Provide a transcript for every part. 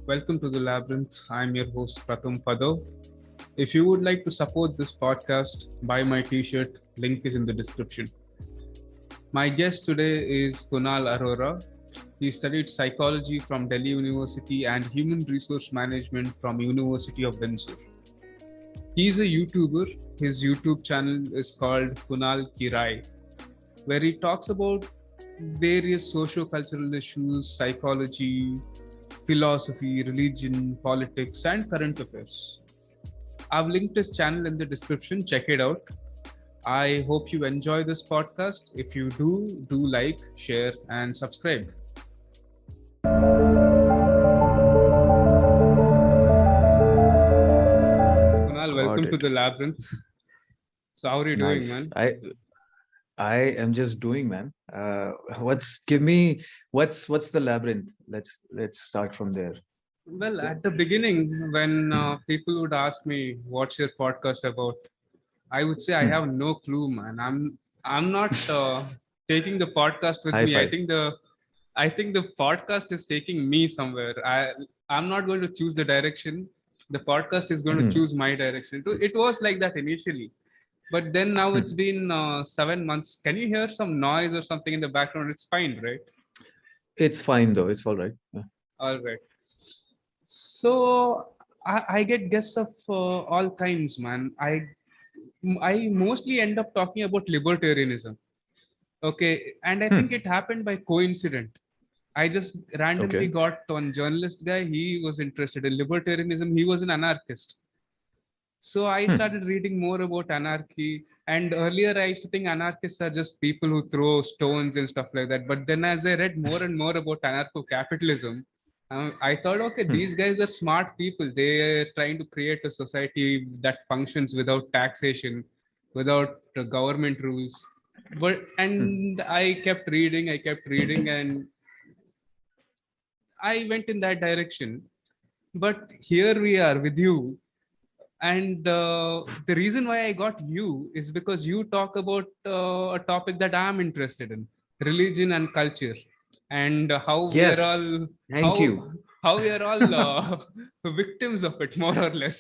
Welcome to the Labyrinth. I'm your host Pratham Padav. If you would like to support this podcast, buy my t-shirt. Link is in the description. My guest today is Kunal Arora. He studied psychology from Delhi University and human resource management from University of Windsor. He's a YouTuber. His YouTube channel is called Kunal Ki Raay, where he talks about various socio-cultural issues, psychology, philosophy, religion, politics, and current affairs. I've linked his channel in the description. Check it out. I hope you enjoy this podcast. If you do like, share, and subscribe. Kunal, welcome to the Labyrinth. So how are you doing, man? I am just doing, man. What's the Labyrinth? Let's start from there. Well, at the beginning, when people would ask me, "What's your podcast about?" I would say I have no clue, man. I'm not taking the podcast with High me. five. I think the podcast is taking me somewhere. I'm not going to choose the direction. The podcast is going to choose my direction. It was like that initially, but then now it's been 7 months. Can you hear some noise or something in the background? It's fine, right? It's fine though. It's all right. Yeah. All right. So I get guests of all kinds, man. I mostly end up talking about libertarianism. Okay, and I think it happened by coincidence. I just randomly got one journalist guy. He was interested in libertarianism. He was an anarchist. So I started reading more about anarchy. And earlier I used to think anarchists are just people who throw stones and stuff like that. But then as I read more and more about anarcho-capitalism, I thought, okay, these guys are smart people. They're trying to create a society that functions without taxation, without government rules. And I kept reading, and I went in that direction. But here we are with you. And the reason why I got you is because you talk about a topic that I'm interested in: religion and culture, and how Yes. we're all Thank you. How we are all victims of it, more or less.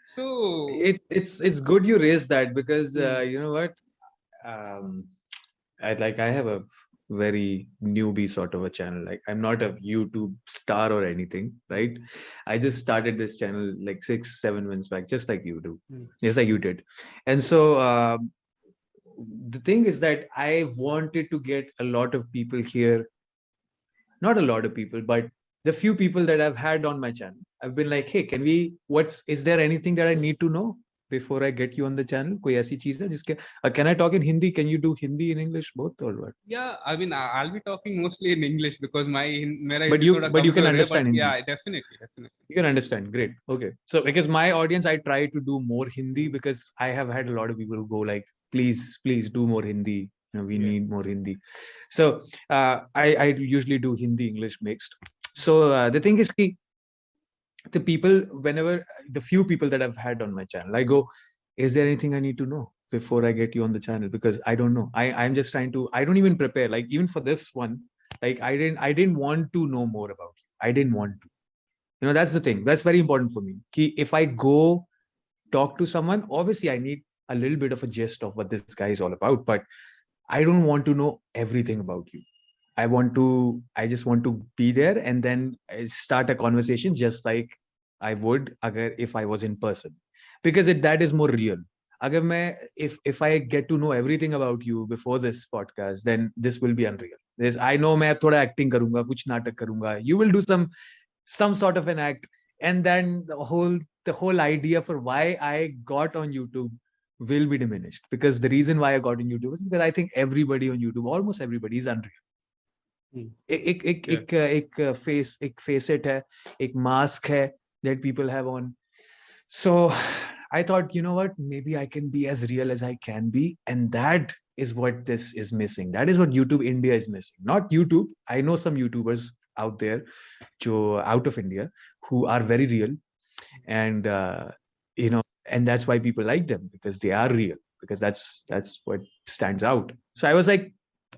So It's good you raised that because you know what, I have a very newbie sort of a channel. Like I'm not a YouTube star or anything, right? I just started this channel like 6-7 months back, just like you do, just like you did. And so the thing is that I wanted to get a lot of people here, not a lot of people, but the few people that I've had on my channel. I've been like, hey, is there anything that I need to know before I get you on the channel? Koi aisi cheez hai jiske, can I talk in Hindi? Can you do Hindi and English both or what? Yeah, I mean, I'll be talking mostly in English because But you can understand Hindi. Yeah, definitely. You can understand. Great. Okay. So because my audience, I try to do more Hindi because I have had a lot of people who go like, please do more Hindi. We need more Hindi. So I usually do Hindi English mixed. So the thing is, the few people that I've had on my channel, I go, is there anything I need to know before I get you on the channel? Because I don't know. I'm just trying to, I don't even prepare. Like even for this one, like I didn't want to know more about you. I didn't want to. That's the thing. That's very important for me. If I go talk to someone, obviously I need a little bit of a gist of what this guy is all about, but I don't want to know everything about you. I just want to be there and then start a conversation just like I would if I was in person, because that is more real. If I get to know everything about you before this podcast, then this will be unreal. I know मैं थोड़ा acting करूँगा, कुछ नाटक करूँगा. You will do some sort of an act, and then the whole idea for why I got on YouTube will be diminished, because the reason why I got on YouTube is because I think everybody on YouTube, almost everybody, is unreal. एक facet है, एक mask है that people have on. So I thought, you know what, maybe I can be as real as I can be, and that is what this is missing. That is what YouTube India is missing. Not YouTube. I know some YouTubers out there, out of India, who are very real, and and that's why people like them, because they are real, because that's what stands out. So I was like,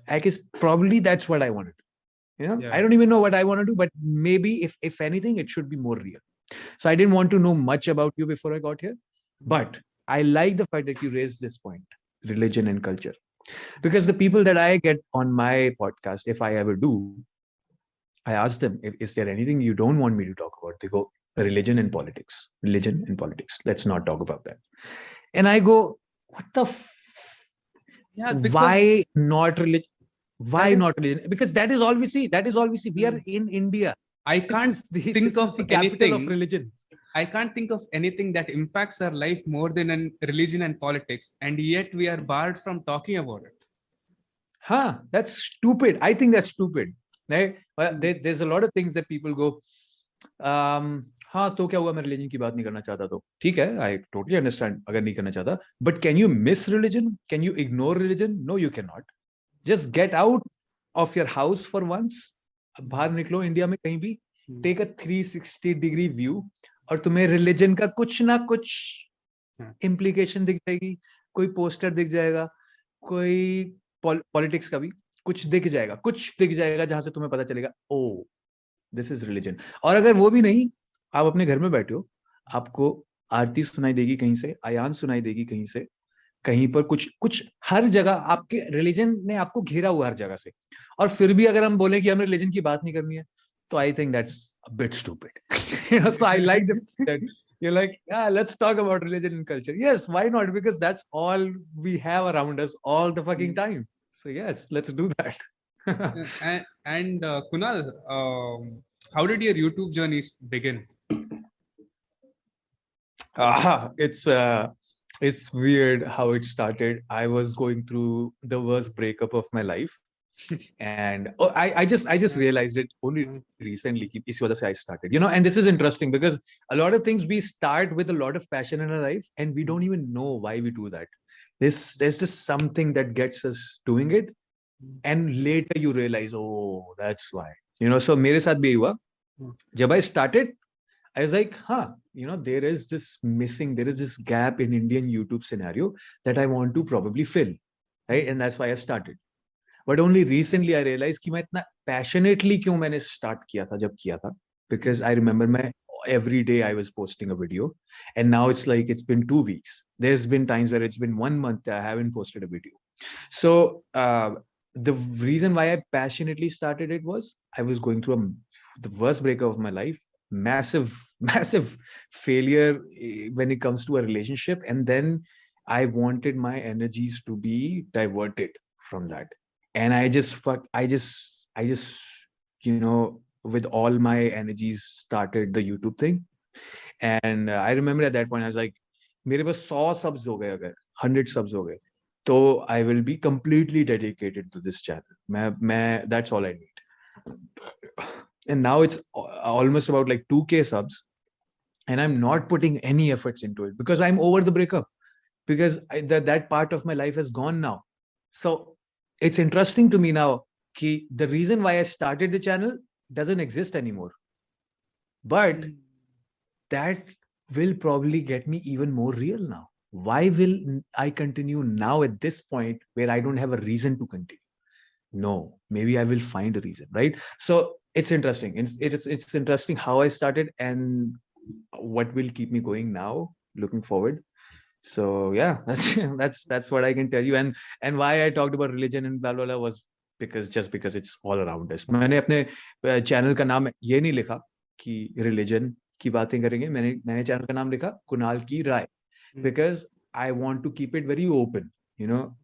I guess probably that's what I wanted. I don't even know what I want to do, but maybe if anything, it should be more real. So I didn't want to know much about you before I got here, but I like the fact that you raised this point, religion and culture, because the people that I get on my podcast, if I ever do, I ask them, is there anything you don't want me to talk about? They go, religion and politics, religion and politics. Let's not talk about that. And I go, what the why not religion? Why not religion? Because that is all we see. That is all we see. We are in India. I can't think of the capital of religion. I can't think of anything that impacts our life more than religion and politics, and yet we are barred from talking about it. That's stupid. I think that's stupid. Right? Well, there's a lot of things that people go, हाँ तो क्या हुआ, मैं religion की बात नहीं करना चाहता, तो ठीक है, I totally understand अगर नहीं करना चाहता, but can you miss religion? Can you ignore religion? No, you cannot. Just get out of your house for once. बाहर निकलो इंडिया में कहीं भी, take a 360-degree view, और तुम्हें religion का कुछ ना कुछ implication दिख जाएगी, कोई पोस्टर दिख जाएगा, कोई पॉलिटिक्स का भी कुछ दिख जाएगा जहां से तुम्हें पता चलेगा, ओ दिस इज रिलीजन. और अगर वो भी नहीं, आप अपने घर में बैठे हो, आपको आरती सुनाई देगी कहीं से, आयान सुनाई देगी कहीं से, कहीं पर कुछ हर जगह आपके रिलीजन ने आपको घेरा हुआ हर जगह से, और फिर भी अगर हम बोले कि हमें रिलीजन की बात नहीं करनी है, तो आई think that's a bit stupid. So I like that you're like, yeah, let's talk about religion and culture. Yes, why not? Because that's all we have around us all the fucking time. So yes, let's do that. and Kunal, how did your YouTube journey begin? It's weird how it started. I was going through the worst breakup of my life. And I just realized it only recently. Is वजह से I started, and this is interesting because a lot of things we start with a lot of passion in our life and we don't even know why we do that. There's just something that gets us doing it, and later you realize, oh, that's why. So मेरे साथ भी हुआ. जब I started, I was like, there is this gap in Indian YouTube scenario that I want to probably fill, right? And that's why I started. But only recently I realized कि मैं इतना passionately क्यों मैंने start किया था जब किया था, because I remember every day I was posting a video, and now it's like it's been 2 weeks. There's been times where it's been 1 month that I haven't posted a video. So the reason why I passionately started it was I was going through the worst breakup of my life, massive failure when it comes to a relationship, and then I wanted my energies to be diverted from that. And I just with all my energies started the YouTube thing. And I remember at that point I was like, मेरे पास 100 subs हो गए, अगर 100 subs हो गए, so I will be completely dedicated to this channel. That's all I need. And now it's almost about like 2K subs, and I'm not putting any efforts into it because I'm over the breakup, because that part of my life has gone now. So it's interesting to me now that the reason why I started the channel doesn't exist anymore. But that will probably get me even more real now. Why will I continue now at this point where I don't have a reason to continue? No, maybe I will find a reason, right? So it's interesting. It's interesting how I started and what will keep me going now, looking forward. So yeah, that's what I can tell you. And why I talked about religion and blah blah blah was because it's all around us. मैंने अपने channel का नाम ये नहीं लिखा कि religion की बातें करेंगे. मैंने चैनल का नाम लिखा कुणाल की राय, because I want to keep it very open.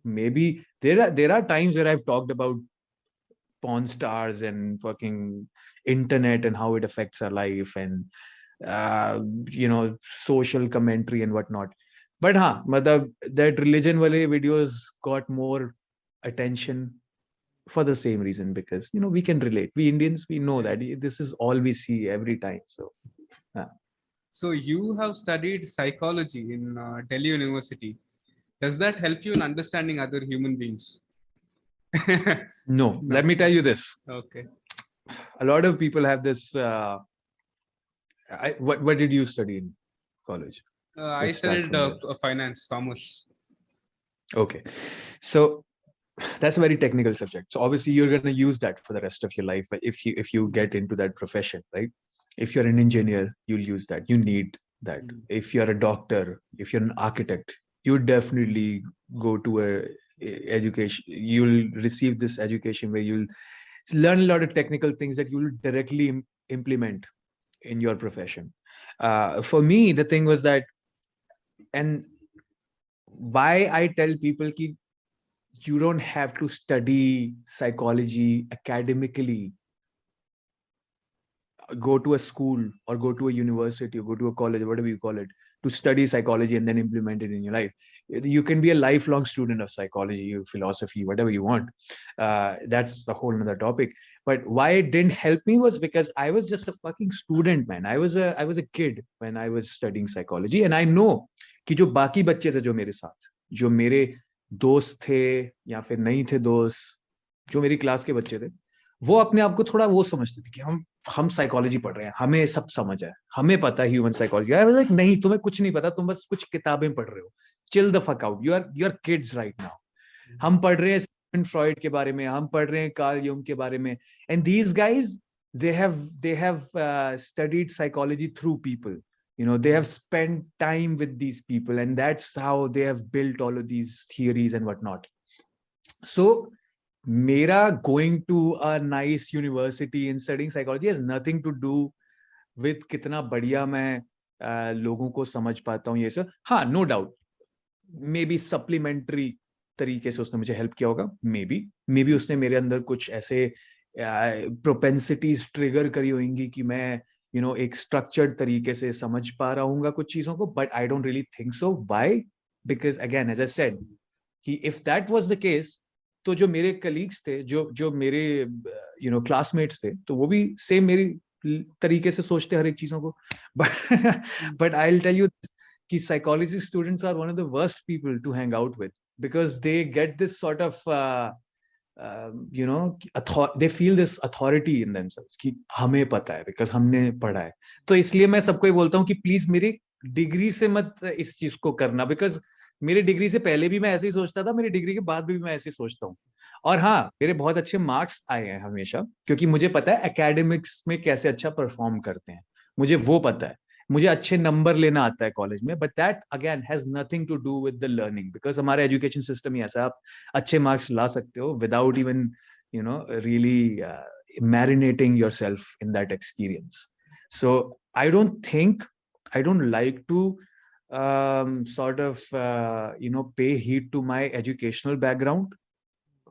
Maybe there are times where I've talked about porn stars and fucking internet and how it affects our life, and social commentary and whatnot. But that religion wale videos got more attention for the same reason, because we can relate. We Indians, we know that this is all we see every time. So you have studied psychology in Delhi University. Does that help you in understanding other human beings? No. Let me tell you this. Okay. A lot of people have this. What did you study in college? I studied finance, commerce. Okay. So that's a very technical subject. So obviously you're going to use that for the rest of your life if you get into that profession, right? If you're an engineer, you'll use that. You need that. If you're a doctor, if you're an architect, you definitely go to education. You'll receive this education where you'll learn a lot of technical things that you'll directly implement in your profession. For me, the thing was that, and why I tell people ki you don't have to study psychology academically, go to a school or go to a university or go to a college, whatever you call it, to study psychology and then implement it in your life. You can be a lifelong student of psychology, philosophy, whatever you want. That's the whole other topic. But why it didn't help me was because I was just a fucking student, man. I was a kid when I was studying psychology, and I know कि जो बाकी बच्चे थे जो मेरे साथ, जो मेरे दोस्त थे या फिर नहीं थे दोस्त, जो मेरी क्लास के बच्चे थे, वो अपने आप को थोड़ा वो समझते थे कि हम साइकोलॉजी पढ़ रहे हैं, हमें सब समझ है, हमें पता है human psychology. I was like नहीं, तुम्हें कुछ नहीं पता, तुम बस कुछ किताबें पढ़ रहे हो। Chill the fuck out, you are kids right now. हम पढ़ रहे हैं सिगमंड फ्रॉइड के बारे में, हम पढ़ रहे हैं कार्ल युंग के बारे में, and these guys they have studied psychology through people. You know, they have spent time with these people, and that's how they have built all of these theories and whatnot. So मेरा going to a nice university and studying psychology has nothing to do with कितना बढ़िया मैं लोगों को समझ पाता हूँ ये सब। हाँ, no doubt, maybe supplementary तरीके से उसने मुझे हेल्प किया होगा, maybe उसने मेरे अंदर कुछ ऐसे प्रोपेंसिटीज ट्रिगर करी होंगी कि मैं एक स्ट्रक्चर्ड तरीके से समझ पा रहा हूँ कुछ चीजों को, but I don't really think so. Why? Because again as I said कि if that was the case, तो जो मेरे कलीग्स थे, जो मेरे क्लासमेट्स थे, तो वो भी सेम मेरी तरीके से सोचते हर एक चीजों को। But I will tell you कि psychology students are one of the worst people to hang out with, because they get this sort of they feel this authority in themselves कि हमें पता है, because हमने पढ़ा है। तो इसलिए मैं सबको ही बोलता हूँ कि प्लीज मेरी डिग्री से मत इस चीज को करना, बिकॉज मेरी डिग्री से पहले भी मैं ऐसे ही सोचता था, मेरी डिग्री के बाद भी मैं ऐसे ही सोचता हूँ। और हाँ, मेरे बहुत अच्छे मार्क्स आए हैं हमेशा, क्योंकि मुझे पता है एकेडमिक्स में कैसे अच्छा परफॉर्म करते हैं, मुझे वो पता है, मुझे अच्छे नंबर लेना आता है कॉलेज में। But that again has nothing to do with the learning, because हमारा एजुकेशन सिस्टम ही ऐसा, आप अच्छे मार्क्स ला सकते हो without even really marinating yourself in that experience. So I don't like to sort of pay heed to my educational background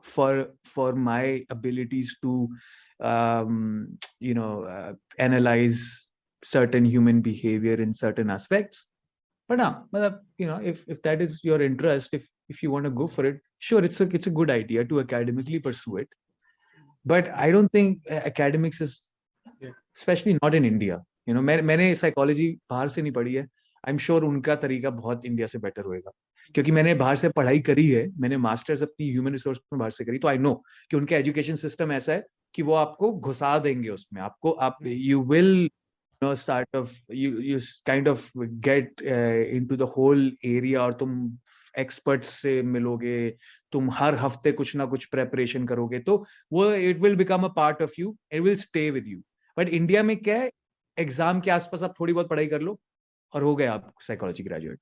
for my abilities to analyze certain human behavior in certain aspects. But if that is your interest, if you want to go for it, sure, it's a good idea to academically pursue it. But I don't think academics is, especially not in India. मैंने psychology बाहर से नहीं पढ़ी है, I'm sure उनका तरीका बहुत India से बेटर होएगा, क्योंकि मैंने बाहर से पढ़ाई करी है, मैंने मास्टर्स अपनी ह्यूमन रिसोर्स में बाहर से करी, तो आई नो कि उनका एजुकेशन सिस्टम ऐसा है कि वो आपको घुसा देंगे उसमें, you will you kind of get into the whole area, और तुम एक्सपर्ट्स से मिलोगे, तुम हर हफ्ते कुछ ना कुछ प्रेपरेशन करोगे, तो वो it will become a part of you, it will stay with you. But India में क्या है, एग्जाम के आसपास आप थोड़ी बहुत पढ़ाई कर लो और हो गया आप psychology graduate.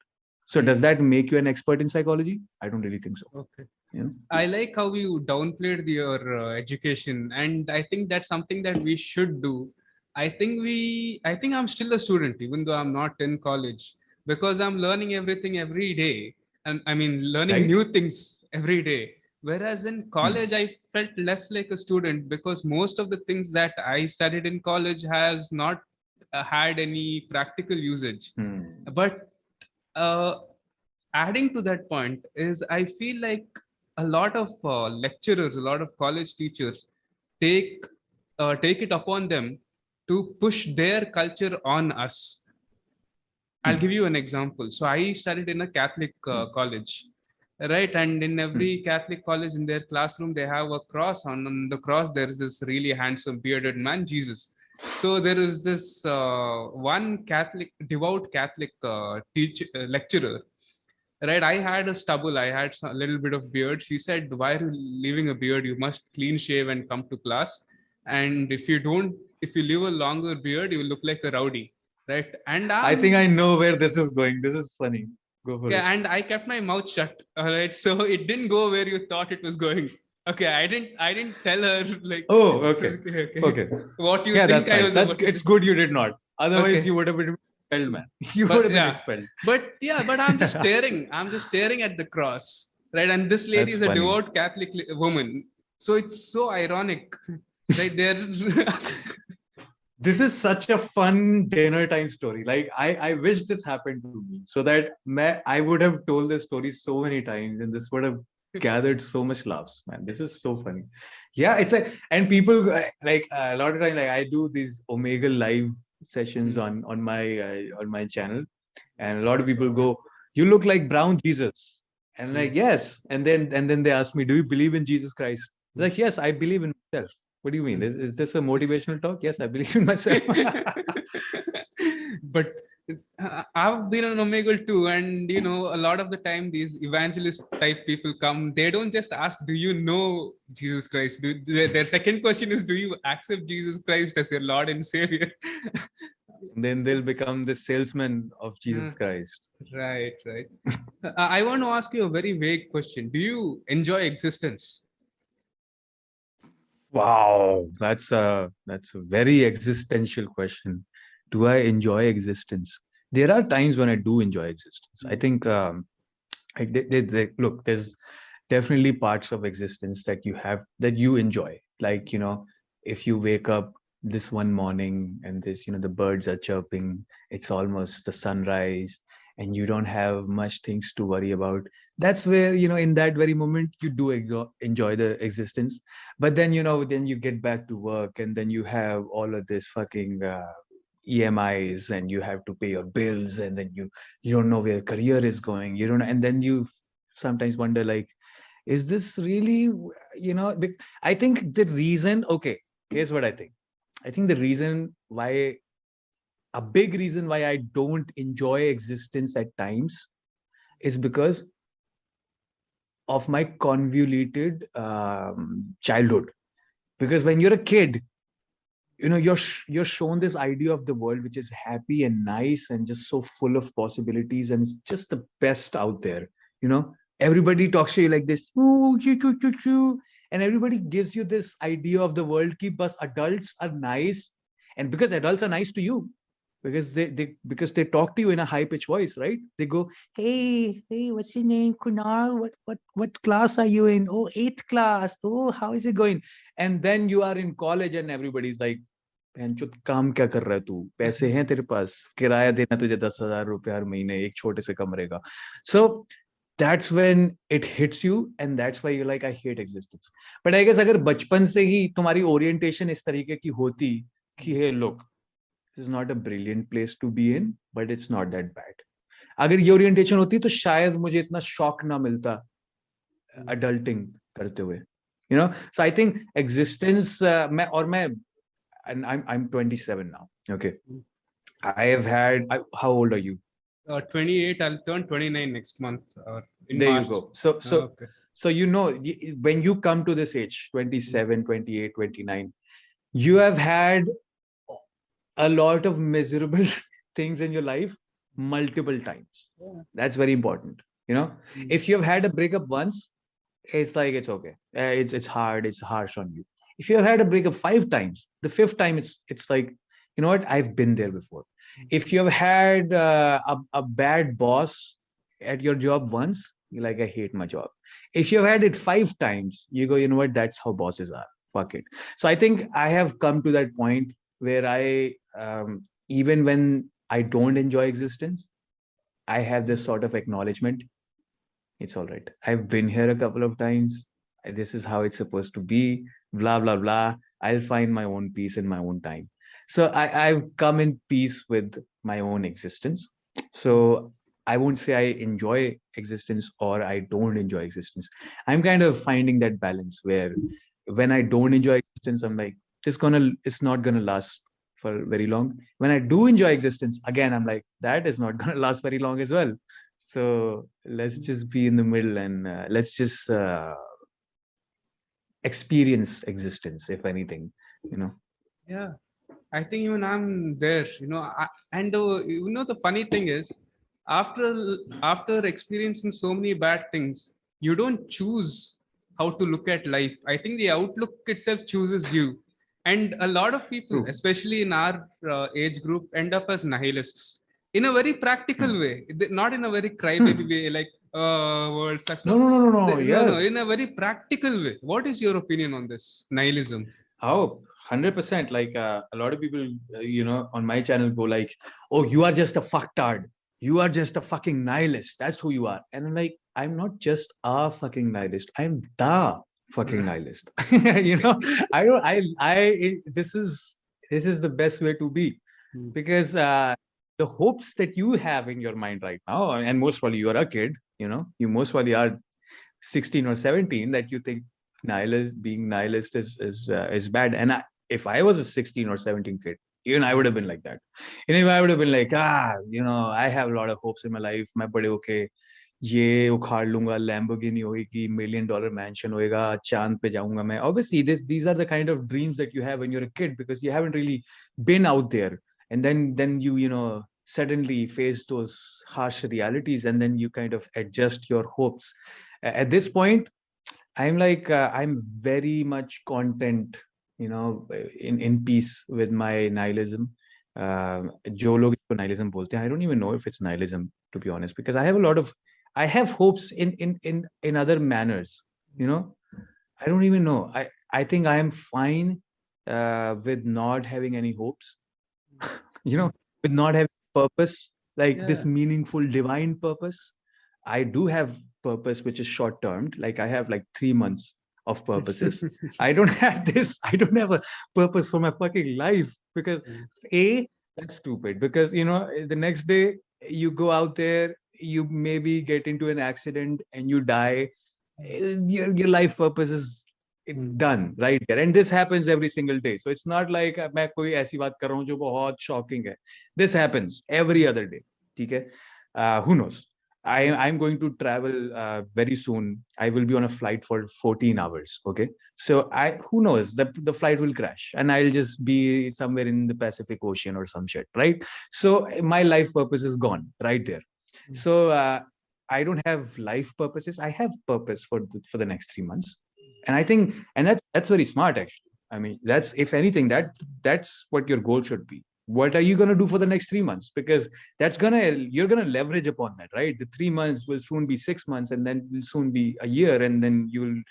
So does that make you an expert in psychology? I don't really think so. Okay. Yeah. I like how you downplayed your education, and I think that's something that we should do. I think I'm still a student, even though I'm not in college, because I'm learning everything every day, and I mean learning Right. new things every day. Whereas in college, I felt less like a student, because most of the things that I studied in college has not had any practical usage. But adding to that point is, I feel like a lot of lecturers, a lot of college teachers take it upon them to push their culture on us. I'll give you an example. So I studied in a Catholic college, right? And in every Catholic college, in their classroom, they have a cross. On the cross, there is this really handsome bearded man, Jesus. So there is this one devout Catholic lecturer right? I had a stubble, I had a little bit of beard. She said, why are you leaving a beard? You must clean shave and come to class. And if you don't, if you leave a longer beard, you look like a rowdy, right? And I think I know where this is going. This is funny. Go for it. yeah, and I kept my mouth shut. All right, so it didn't go where you thought it was going. Okay, I didn't tell her like. Oh, okay. Okay. Okay. What you Yeah, think that's I nice. was about. It's good you did not. Otherwise, Okay. you would have been expelled, man. You would But have been yeah, expelled. but I'm just staring. I'm just staring at the cross, right? And this lady That's is a funny. devout Catholic woman, so it's so ironic, right? There. This is such a fun dinner time story. Like I wish this happened to me so that I would have told this story so many times and this would have gathered so much laughs, man. This is so funny. Yeah, it's and people like a lot of time like I do these Omega live sessions on my channel, and a lot of people go, "You look like brown Jesus," and like yes, and then they ask me, "Do you believe in Jesus Christ?" Like yes, I believe in myself. What do you mean? Is this a motivational talk? Yes, I believe in myself. But I've been on Omegle too, and a lot of the time these evangelist type people come. They don't just ask, "Do you know Jesus Christ?" Their second question is, "Do you accept Jesus Christ as your Lord and Savior?" Then they'll become the salesman of Jesus Christ. Right. I want to ask you a very vague question. Do you enjoy existence? Wow, that's a very existential question. Do I enjoy existence? There are times when I do enjoy existence. I think look, there's definitely parts of existence that you enjoy. Like, if you wake up this one morning and the birds are chirping, it's almost the sunrise, and you don't have much things to worry about. That's where, in that very moment, you do enjoy the existence. But then, then you get back to work, and then you have all of this fucking EMIs, and you have to pay your bills, and then you don't know where your career is going. You don't, and then you sometimes wonder, like, is this really, I think the reason, okay, here's what I think. I think the reason why, a big reason why I don't enjoy existence at times is because of my convoluted childhood. Because when you're a kid, you're shown this idea of the world which is happy and nice and just so full of possibilities, and it's just the best out there. Everybody talks to you like this, "Ooh, choo, choo, choo, choo," and everybody gives you this idea of the world ki bas adults are nice, and because adults are nice to you, because they talk to you in a high pitched voice, right? They go, hey, what's your name, Kunal? What class are you in? Oh, 8th class. Oh, how is it going? And then you are in college and everybody's like, "पैंचोद काम क्या कर रहा है तू? पैसे हैं तेरे पास? किराया देना तुझे 10,000 रुपए हर महीने एक छोटे से कमरे का." So that's when it hits you, and that's why you're like, I hate existence. But I guess अगर बचपन से ही तुम्हारी orientation इस तरीके की होती कि hey, look, this is not a brilliant place to be in, but it's not that bad. अगर ये ओरिएंटेशन होती तो शायद मुझे इतना शॉक ना मिलता अडल्टिंग करते हुए. So I think existence मैं and I'm 27 now. Okay, I have had how old are you? 28. I'll turn 29 next month. In There March. you go. So Okay. so when you come to this age, 27, 28, 29, you have had a lot of miserable things in your life multiple times. Yeah. That's very important. If you've had a breakup once, it's like, it's okay. It's hard. It's harsh on you. If you have had a breakup 5 times, the 5th time, it's like, you know what? I've been there before. If you have had a bad boss at your job once, you're like, I hate my job. If you've had it 5 times, you go, you know what? That's how bosses are. Fuck it. So I think I have come to that point where I, even when I don't enjoy existence, I have this sort of acknowledgement. It's all right. I've been here a couple of times. This is how it's supposed to be. Blah, blah, blah. I'll find my own peace in my own time. So I've come in peace with my own existence. So I won't say I enjoy existence or I don't enjoy existence. I'm kind of finding that balance where when I don't enjoy existence, I'm like, it's not gonna last for very long. When I do enjoy existence, again, I'm like, that is not gonna last very long as well. So let's just be in the middle and let's just experience existence, if anything, you know. Yeah, I think even I'm there, and the funny thing is, after experiencing so many bad things, you don't choose how to look at life. I think the outlook itself chooses you, and a lot of people, True. especially in our age group, end up as nihilists in a very practical Hmm. way, not in a very crybaby Hmm. way, like world sucks. No, No, no, no, no, no. no, Yes. in a very practical way. What is your opinion on this nihilism? Oh, 100%. Like a lot of people, on my channel go like, oh, you are just a fucktard. You are just a fucking nihilist. That's who you are. And I'm like, I'm not just a fucking nihilist. I'm the fucking nihilist. I don't, this is the best way to be, Hmm. because the hopes that you have in your mind right now, and most probably you are a kid, you most probably are 16 or 17, that you think being nihilist is bad. And if I was a 16 or 17 kid, even I would have been like that. And if I would have been like, I have a lot of hopes in my life, मैं बड़े होके ये उखाड़ लूंगा, Lamborghini होगी, $1 million mansion होएगा, चांद पे जाऊंगा मैं. Obviously these are the kind of dreams that you have when you're a kid, because you haven't really been out there. And then you suddenly face those harsh realities, and then you kind of adjust your hopes. At this point, I'm like, I'm very much content, in peace with my nihilism. जो लोग इसको nihilism बोलते हैं, I don't even know if it's nihilism, to be honest, because I have hopes in other manners. I don't even know. I think I am fine with not having any hopes. With not having purpose, like this Yeah. meaningful divine purpose. I do have purpose which is short term. Like I have like 3 months of purposes. I don't have this. I don't have a purpose for my fucking life, because that's stupid. Because the next day you go out there, you maybe get into an accident and you die. Your life purpose is done right there, and this happens every single day. So it's not like मैं कोई ऐसी बात कर रहा हूँ जो बहुत shocking है. This happens every other day. ठीक है? Who knows? I'm going to travel very soon. I will be on a flight for 14 hours. Okay, so who knows, the flight will crash and I'll just be somewhere in the Pacific Ocean or some shit, right? So my life purpose is gone right there. So I don't have life purposes. I have purpose for the next 3 months, and I think, and that's very smart actually. I mean, that's, if anything, that's what your goal should be. What are you going to do for the next 3 months? Because you're gonna leverage upon that, right? The 3 months will soon be 6 months, and then will soon be a year, and then you'll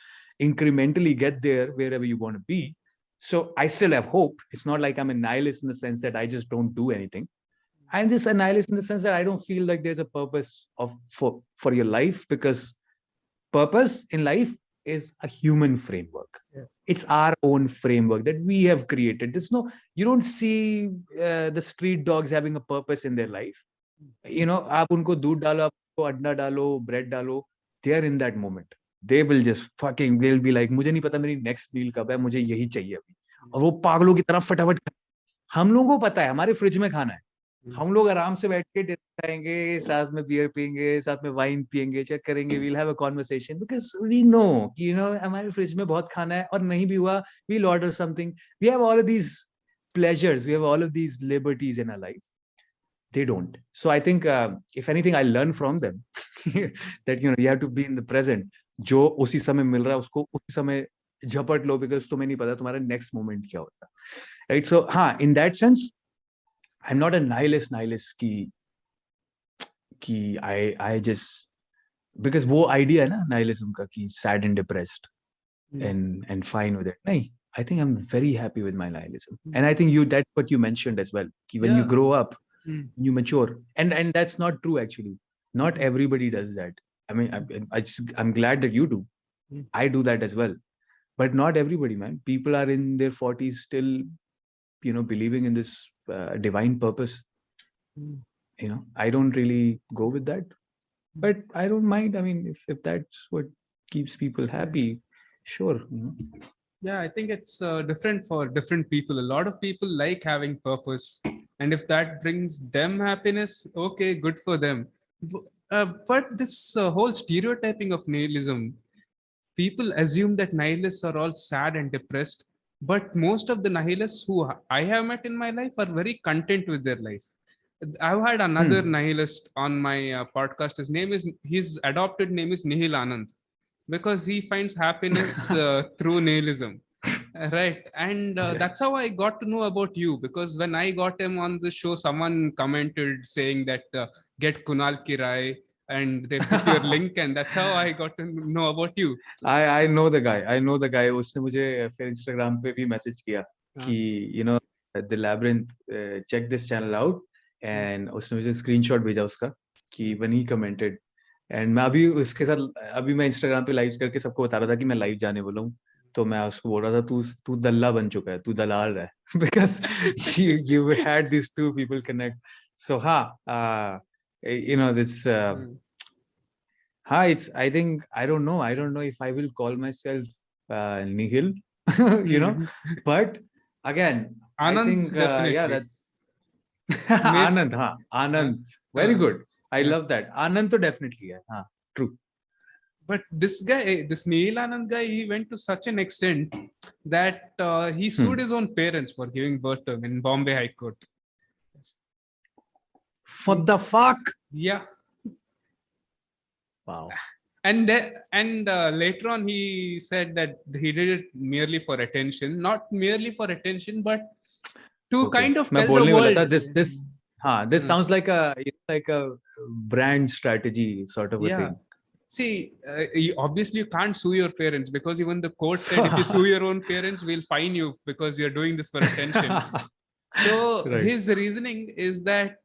incrementally get there wherever you want to be. So I still have hope. It's not like I'm a nihilist in the sense that I just don't do anything. I'm just a nihilist in the sense that I don't feel like there's a purpose for your life, because purpose in life is a human framework. Yeah. It's our own framework that we have created. You don't see the street dogs having a purpose in their life. आप उनको दूध डालो, आपको अंडा डालो, bread डालो, they are in that moment. They will just they'll be like, मुझे नहीं पता मेरी next meal कब है, मुझे यही चाहिए अभी. और वो पागलों की तरह फटाफट. हम लोगों को पता है हमारे फ्रिज में खाना है. हम लोग आराम से बैठ के डिनर खाएंगे, साथ में बियर पियेंगे, साथ में वाइन पियेंगे, चेक करेंगे, we'll have a conversation because we know कि हमारे फ्रिज में बहुत खाना है, और नहीं भी हुआ, we'll order something. We have all of these pleasures, we have all of these liberties in our life. They don't. So I think if anything I learn from them that you have to be in the present. जो उसी समय मिल रहा है उसको उसी समय झपट लो, because तुम्हें नहीं पता तुम्हारा next moment क्या होता है, right? So हाँ, in that sense I'm not a nihilist कि I just, because वो idea है ना nihilism का कि sad and depressed and fine with it. नहीं, I think I'm very happy with my nihilism. And I think that's what you mentioned as well. कि when you grow up, you mature. And that's not true actually. Not everybody does that. I mean, I'm glad that you do. I do that as well. But not everybody, man. People are in their 40s still, believing in this divine purpose. I don't really go with that. But I don't mind. I mean, if that's what keeps people happy, sure. Yeah, I think it's different for different people. A lot of people like having purpose, and if that brings them happiness, okay, good for them. But this whole stereotyping of nihilism, people assume that nihilists are all sad and depressed, but most of the nihilists who I have met in my life are very content with their life. I've had another nihilist on my podcast. His adopted name is Nihil Anand, because he finds happiness through nihilism. Right. And that's how I got to know about you, because when I got him on the show, someone commented saying that get Kunal Ki Raay, and they put your link, and that's how I got to know about you. I know the guy. I know the guy. उसने मुझे फिर Instagram पे भी message किया कि you know the Labyrinth, check this channel out, and उसने मुझे screenshot भेजा उसका कि when he commented, and मैं अभी उसके साथ अभी मैं Instagram पे लाइव करके सबको बता रहा था कि मैं लाइव जाने वाला हूँ, तो मैं उसको बोल रहा था तू तू दल्ला बन चुका है, तू दलाल है because you had these two people connect. So you know this. It's, I think, I don't know if I will call myself nihil, you know, but again, Anand, I think, yeah, that's Anand, Anand, very good. I love that. Anand to definitely, yeah, true. But this guy, this Nihil Anand guy, he went to such an extent that he sued his own parents for giving birth to him in Bombay High Court. For the fuck? Yeah. Wow. And later on, he said that he did it merely for attention, not merely for attention, but to kind of tell the world. This sounds like a brand strategy sort of a thing. See, obviously you can't sue your parents, because even the court said if you sue your own parents, we'll fine you because you're doing this for attention. So his reasoning is that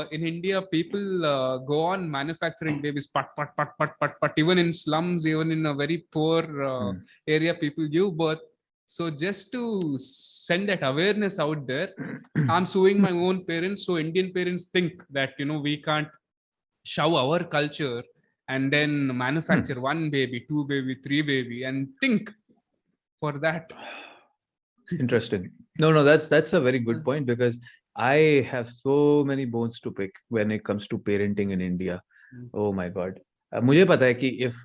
in India, people go on manufacturing babies, pat. Even in slums, even in a very poor area, people give birth. So just to send that awareness out there, I'm suing my own parents. So Indian parents think that, we can't shove our culture and then manufacture one baby, two baby, three baby, and think for that. Interesting. No, that's a very good point, because I have so many bones to pick when it comes to parenting in India. Oh my God. मुझे पता है कि if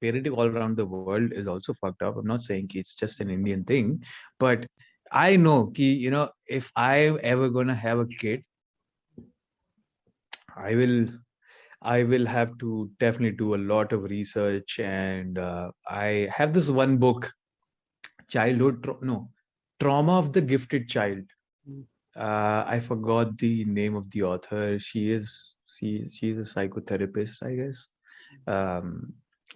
parenting all around the world is also fucked up. I'm not saying it's just an Indian thing, but I know कि if I'm ever gonna have a kid, I will have to definitely do a lot of research, and I have this one book, Trauma of the Gifted Child. I forgot the name of the author. She's a psychotherapist, I guess.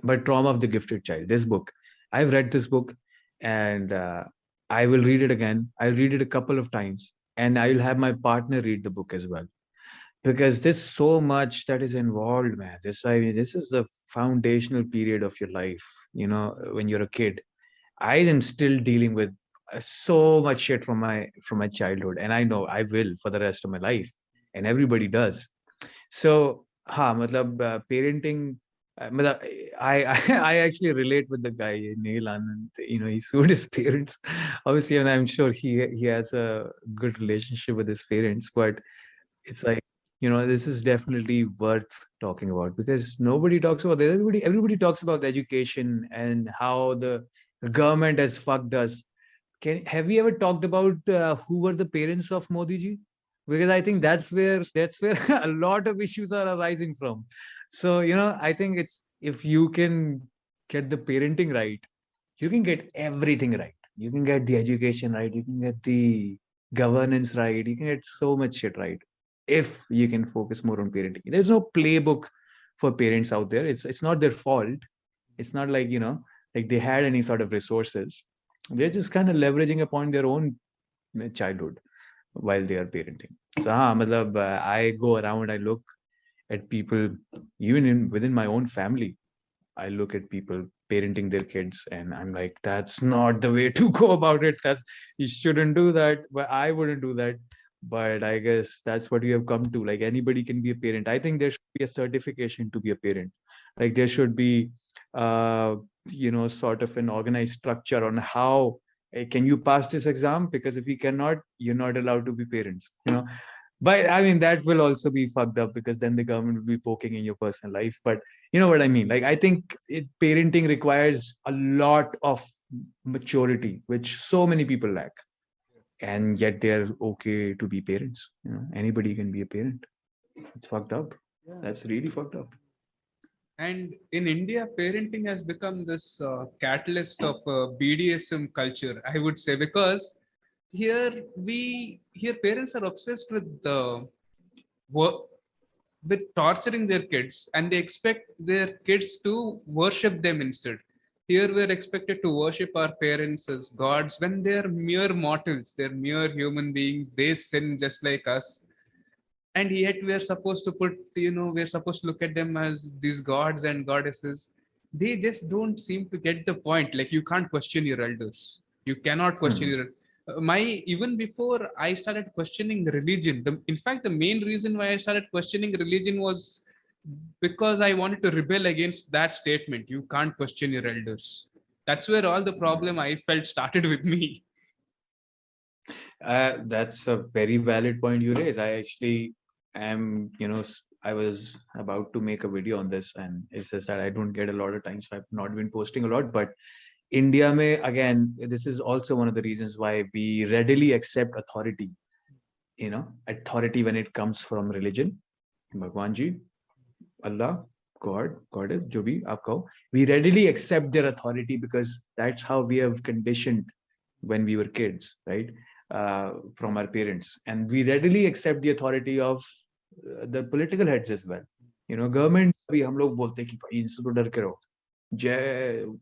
But Trauma of the Gifted Child, this book, I've read this book, and I will read it again. I'll read it a couple of times, and I will have my partner read the book as well, because there's so much that is involved, man. This is the foundational period of your life, when you're a kid. I am still dealing with so much shit from my childhood, and I know I will for the rest of my life, and everybody does. So parenting, I actually relate with the guy Neil Anand. He sued his parents, obviously, and I'm sure he has a good relationship with his parents, but it's like, this is definitely worth talking about, because nobody talks about it. Everybody talks about the education and how the government has fucked us. Have you ever talked about who were the parents of Modi ji? Because I think that's where a lot of issues are arising from. So I think it's, if you can get the parenting right, you can get everything right. You can get the education right. You can get the governance right. You can get so much shit right if you can focus more on parenting. There's no playbook for parents out there. It's not their fault. It's not like like they had any sort of resources. They're just kind of leveraging upon their own childhood while they are parenting. So I go around, I look at people, even within my own family. I look at people parenting their kids, and I'm like, that's not the way to go about it. You shouldn't do that. But I wouldn't do that. But I guess that's what we have come to. Like, anybody can be a parent. I think there should be a certification to be a parent. Like, there should be sort of an organized structure on how can you pass this exam, because if you cannot, you're not allowed to be parents. But I mean, that will also be fucked up because then the government will be poking in your personal life. But you know what I mean? Like, I think parenting requires a lot of maturity, which so many people lack. And yet they're okay to be parents. You know, anybody can be a parent. It's fucked up. Yeah. That's really fucked up. And in India, parenting has become this catalyst of BDSM culture, I would say, because here parents are obsessed with the work with torturing their kids, and they expect their kids to worship them instead. Here we're expected to worship our parents as gods when they're mere mortals, they're mere human beings, they sin just like us. And yet we're supposed to we're supposed to look at them as these gods and goddesses. They just don't seem to get the point. Like, you can't question your elders, you cannot question Hmm. your my even before I started questioning religion, in fact the main reason why I started questioning religion was because I wanted to rebel against that statement, you can't question your elders. That's where all the problem I felt started with me. That's a very valid point you raise. I actually am, I was about to make a video on this, and it's just that I don't get a lot of time, so I've not been posting a lot. But India mein, again, this is also one of the reasons why we readily accept authority. Authority when it comes from religion, Bhagwan Ji, Allah, God, Goddess, jo bhi aap kaho. We readily accept their authority because that's how we have conditioned when we were kids, right? From our parents. And we readily accept the authority of the political heads as well. Government, अभी हम लोग बोलते हैं कि भाई इनसे तो डर के रहो. जय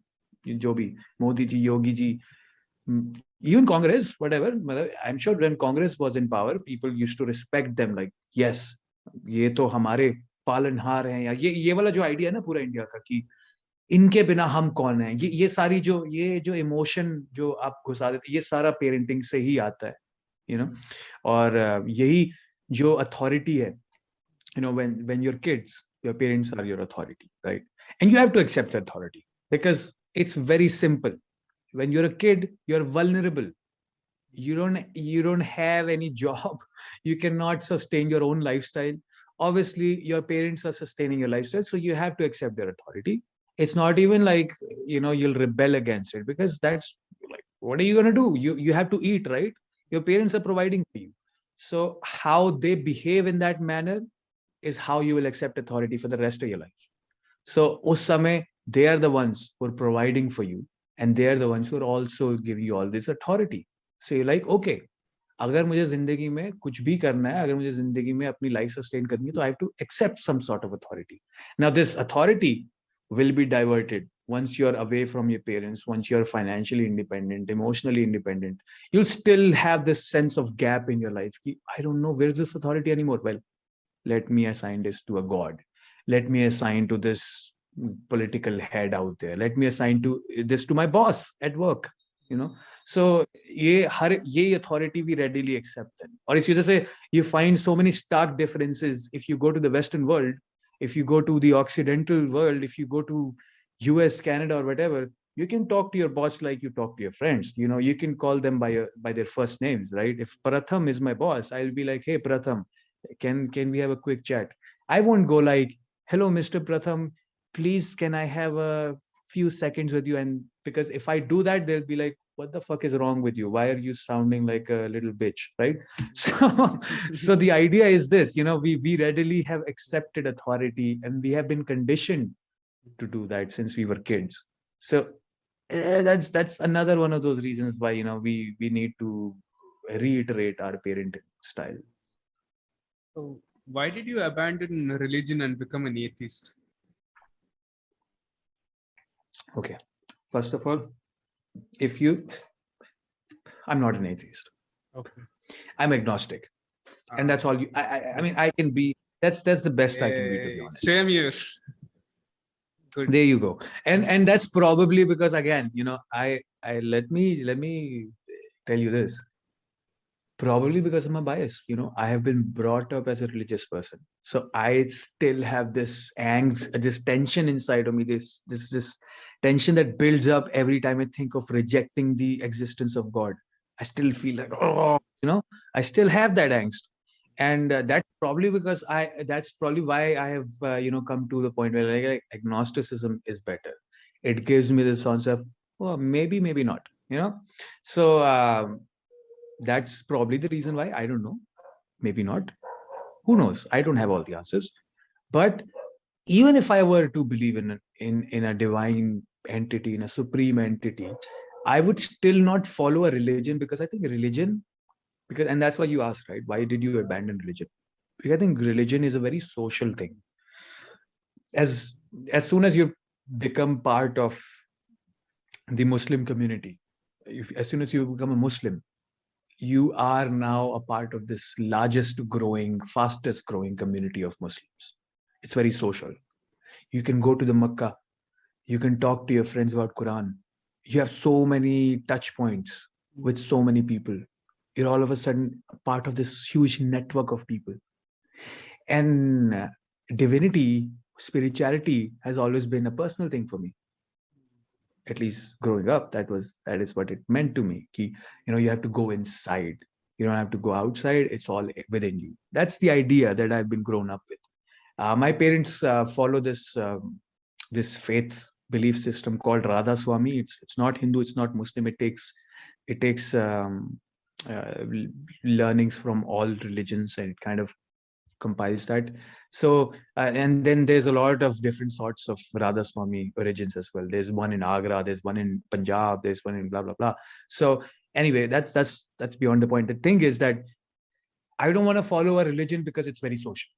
जो भी Modi ji, Yogi ji, even Congress, whatever. I'm sure when Congress was in power, people used to respect them. Like, yes, ये तो हमारे पालनहार हैं, या ये वाला जो आइडिया है ना पूरा इंडिया का कि इनके बिना हम कौन है, ये सारी जो इमोशन जो आप घुसा देते, ये सारा पेरेंटिंग से ही आता है. और यही जो अथॉरिटी है, when you're kids, your parents are your authority, right? And you have to accept the authority because it's very simple. When you're a kid, you're vulnerable. You don't have any job. You cannot sustain your own lifestyle. Obviously, your parents are sustaining your lifestyle, so you have to accept their authority. It's not even like you'll rebel against it, because that's like, what are you going to do? You have to eat, right? Your parents are providing for you. So how they behave in that manner is how you will accept authority for the rest of your life. So us samay, they are the ones who are providing for you, and they are the ones who are also giving you all this authority. So you're like, okay, अगर मुझे जिंदगी में कुछ भी करना है, अगर मुझे जिंदगी में अपनी लाइफ सस्टेन करनी है, तो I have to accept some sort of authority. Now this authority will be diverted once you're away from your parents, once you're financially independent, emotionally independent. You'll still have this sense of gap in your life. I don't know, where's this authority anymore? Well, let me assign this to a god. Let me assign to this political head out there. Let me assign this to my boss at work. So ये authority we readily accept them. और इस वजह से you find so many stark differences if you go to the Western world, if you go to the Occidental world, if you go to US, Canada, or whatever. You can talk to your boss like you talk to your friends. You can call them by their first names, right? If Pratham is my boss, I'll be like, hey Pratham, can we have a quick chat? I won't go like, hello Mr. Pratham, please can I have a few seconds with you? And because if I do that, they'll be like, what the fuck is wrong with you? Why are you sounding like a little bitch, right? So the idea is this, we readily have accepted authority, and we have been conditioned to do that since we were kids. So that's another one of those reasons why we need to reiterate our parenting style. So why did you abandon religion and become an atheist? Okay, first of all, I'm not an atheist. Okay. I'm agnostic, and that's all. I mean, I can be. That's the best I can be, to be honest. Same here. Good. There you go. And that's probably because, again, I let me tell you this. Probably because of my bias. I have been brought up as a religious person, so I still have this angst, this tension inside of me, this tension that builds up every time I think of rejecting the existence of God. I still feel like, I still have that angst. And that's probably why I have come to the point where like agnosticism is better. It gives me the sense of, oh, maybe not, so that's probably the reason why. I don't know, maybe not, who knows, I don't have all the answers. But even if I were to believe in a divine entity, in a supreme entity, I would still not follow a religion, because I think religion, and that's why you asked, right, why did you abandon religion? Because I think religion is a very social thing. As as soon as you become part of the Muslim community, as soon as you become a Muslim, you are now a part of this largest growing, fastest growing community of Muslims. It's very social. You can go to the Makkah, you can talk to your friends about Quran. You have so many touch points with so many people. You're all of a sudden part of this huge network of people. And divinity, spirituality has always been a personal thing for me. At least growing up, that is what it meant to me. You have to go inside. You don't have to go outside. It's all within you. That's the idea that I've been grown up with. My parents follow this faith belief system called Radha Swami. It's not Hindu. It's not Muslim. It takes learnings from all religions, and it kind of compiles that. So and then there's a lot of different sorts of Radha Swami origins as well. There's one in Agra, there's one in Punjab, there's one in blah blah blah. So anyway, that's beyond the point. The thing is that I don't want to follow a religion because it's very social.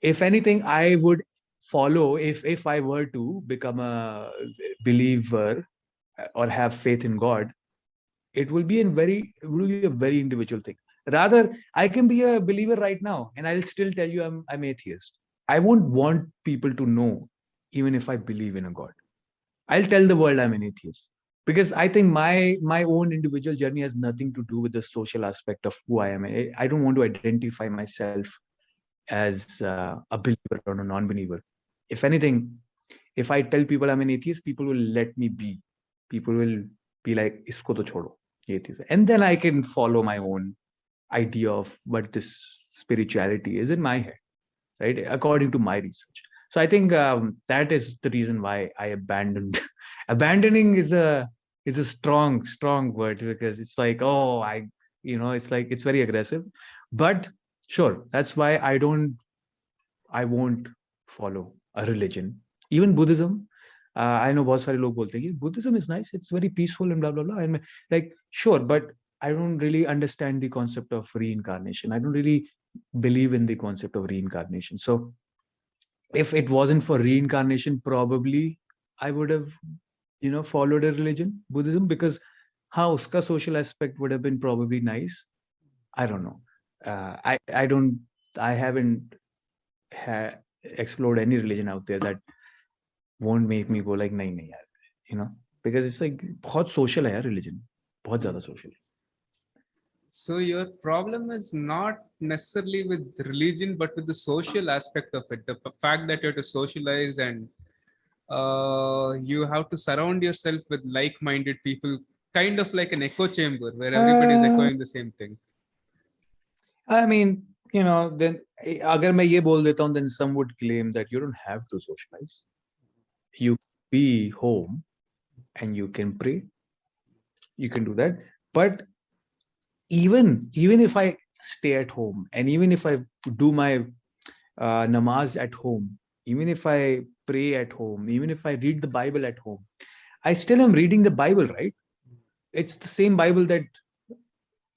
If anything, I would follow, if I were to become a believer or have faith in God, it will be a very individual thing. Rather, I can be a believer right now and I'll still tell you I'm atheist. I won't want people to know, even if I believe in a God. I'll tell the world I'm an atheist, because I think my own individual journey has nothing to do with the social aspect of who I am. I don't want to identify myself as a believer or a non-believer. If anything, if I tell people I'm an atheist, people will let me be. People will be like, isko to chodo, atheist. And then I can follow my own idea of what this spirituality is in my head, right? According to my research. So I think that is the reason why I abandoned. Abandoning is a strong word, because it's like, oh, it's like, it's very aggressive. But sure, that's why I won't follow a religion. Even Buddhism, I know बहुत सारे लोग बोलते हैं Buddhism is nice, it's very peaceful and blah blah blah. And like, sure, but I don't really understand the concept of reincarnation. I don't really believe in the concept of reincarnation. So if it wasn't for reincarnation, probably I would have, followed a religion, Buddhism, because how uska social aspect would have been probably nice. I don't know. I haven't explored any religion out there that won't make me go like, nahi, because it's like बहुत social है religion, बहुत ज़्यादा social. So your problem is not necessarily with religion, but with the social aspect of it. The fact that you have to socialize and you have to surround yourself with like-minded people, kind of like an echo chamber where everybody is echoing the same thing. I mean, then अगर मैं ये बोल देता हूँ, then some would claim that you don't have to socialize. You be home and you can pray. You can do that. But even if I stay at home, and even if I do my namaz at home, even if I pray at home, even if I read the Bible at home, I still am reading the Bible, right? It's the same Bible that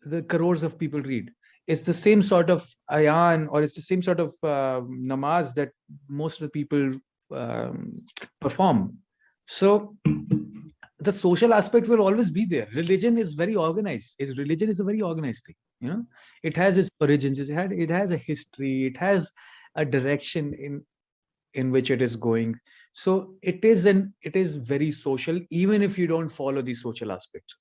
the crores of people read. It's the same sort of ayan, or it's the same sort of namaz that most of the people perform. So the social aspect will always be there. Religion is very organized. Religion is a very organized thing. It has its origins. It has a history. It has a direction in which it is going. So it is very social, even if you don't follow the social aspects.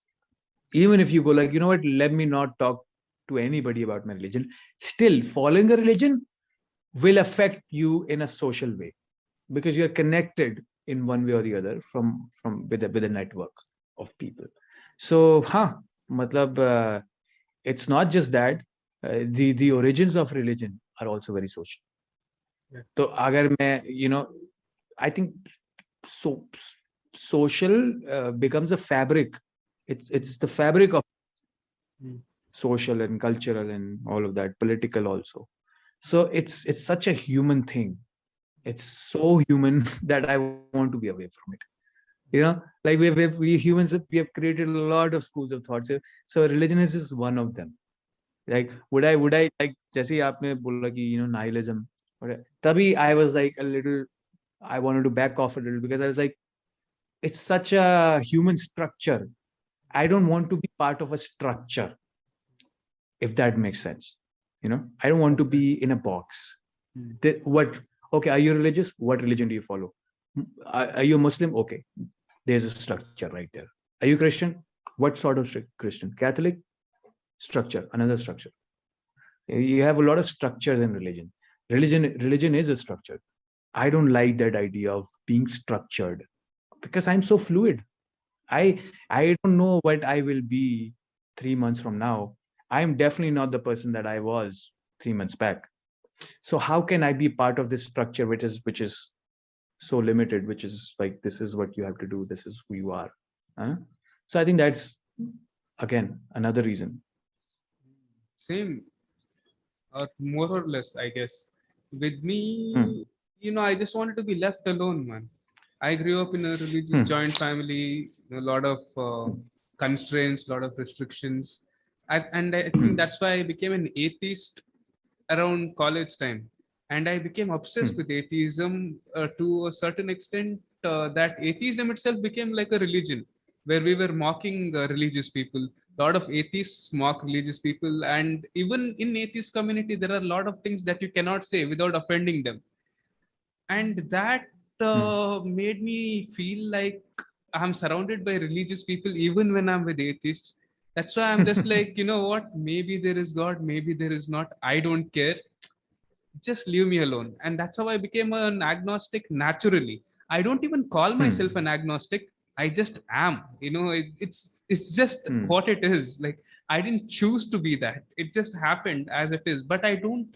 Even if you go like, what, let me not talk to anybody about my religion. Still, following a religion will affect you in a social way, because you're connected in one way or the other with a network of people. So matlab, it's not just that. the origins of religion are also very social. Yeah. So agar main, I think so social becomes a fabric. It's the fabric of social and cultural and all of that, political also. So it's such a human thing. It's so human that I want to be away from it. Like we humans, we have created a lot of schools of thought. So religion is just one of them. Like would I like जैसे ही आपने बोला कि nihilism, तभी I was like a little, I wanted to back off a little because I was like, it's such a human structure. I don't want to be part of a structure, if that makes sense. I don't want to be in a box. Okay, are you religious? What religion do you follow? Are you a Muslim? Okay, there's a structure right there. Are you Christian? What sort of Christian? Catholic? Structure, another structure. You have a lot of structures in religion. Religion is a structure. I don't like that idea of being structured because I'm so fluid. I don't know what I will be 3 months from now. I'm definitely not the person that I was 3 months back. So how can I be part of this structure which is so limited, which is like, this is what you have to do, this is who you are. So I think that's again another reason. Same, more or less, I guess. With me, I just wanted to be left alone, man. I grew up in a religious joint family, a lot of constraints, a lot of restrictions. And I think that's why I became an atheist around college time. And I became obsessed with atheism to a certain extent, that atheism itself became like a religion where we were mocking religious people. A lot of atheists mock religious people. And even in atheist community, there are a lot of things that you cannot say without offending them. And that made me feel like I'm surrounded by religious people even when I'm with atheists. That's why I'm just like, you know what, maybe there is God, maybe there is not, I don't care, just leave me alone. And that's how I became an agnostic naturally. I don't even call myself an agnostic, I just am. It's just what it is. Like, I didn't choose to be that, it just happened as it is. But I don't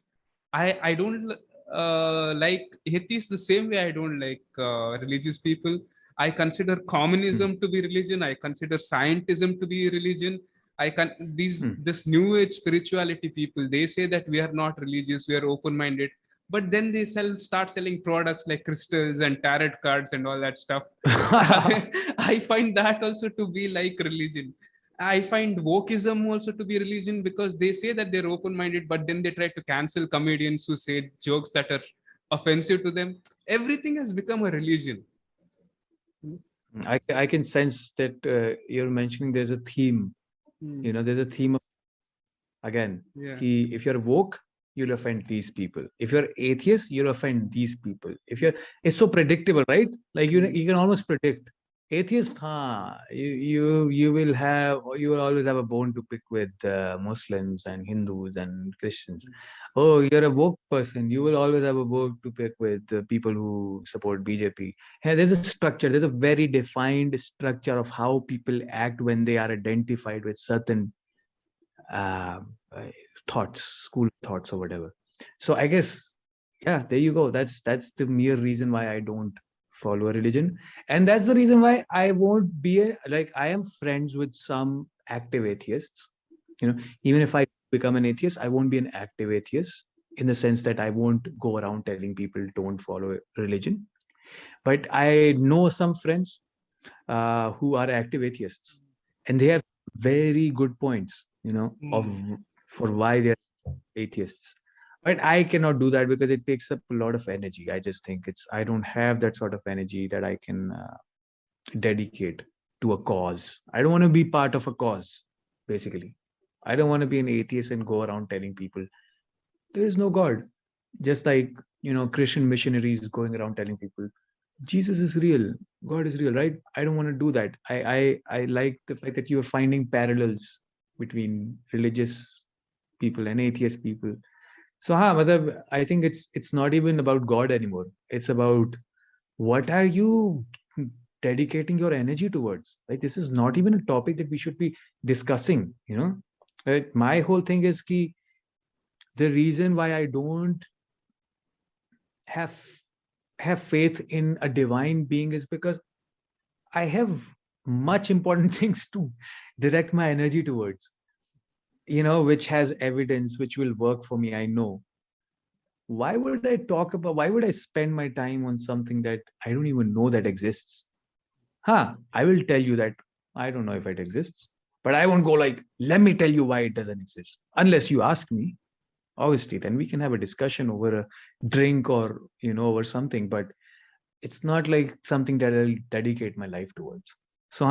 like atheists the same way I don't like religious people. I consider communism to be religion. I consider scientism to be religion. I can this new age spirituality people. They say that we are not religious, we are open minded, but then they start selling products like crystals and tarot cards and all that stuff. I find that also to be like religion. I find wokeism also to be religion because they say that they're open minded, but then they try to cancel comedians who say jokes that are offensive to them. Everything has become a religion. I can sense that you're mentioning there's a theme. There's a theme of, again, if you're woke, you'll offend these people. If you're atheist, you'll offend these people. It's so predictable, right? Like you can almost predict. Atheist, you will always have a bone to pick with Muslims and Hindus and Christians. Oh, you're a woke person, you will always have a bone to pick with people who support BJP. There's a structure, there's a very defined structure of how people act when they are identified with certain thoughts, school thoughts or whatever. So I guess, there you go. That's the mere reason why I don't follow a religion, and that's the reason why I won't be I am friends with some active atheists. Even if I become an atheist, I won't be an active atheist in the sense that I won't go around telling people don't follow religion. But I know some friends who are active atheists, and they have very good points, for why they're atheists. But I cannot do that because it takes up a lot of energy. I just think I don't have that sort of energy that I can dedicate to a cause. I don't want to be part of a cause, basically. I don't want to be an atheist and go around telling people there is no God. Just like, Christian missionaries going around telling people Jesus is real, God is real, right? I don't want to do that. I like the fact that you're finding parallels between religious people and atheist people. So I think it's not even about God anymore. It's about what are you dedicating your energy towards. Like, this is not even a topic that we should be discussing. Right? My whole thing is the reason why I don't have faith in a divine being is because I have much important things to direct my energy towards, which has evidence, which will work for me. I know. Why would I why would I spend my time on something that I don't even know that exists? I will tell you that I don't know if it exists, but I won't go like, let me tell you why it doesn't exist. Unless you ask me, obviously, then we can have a discussion over a drink or, over something, but it's not like something that I'll dedicate my life towards. So,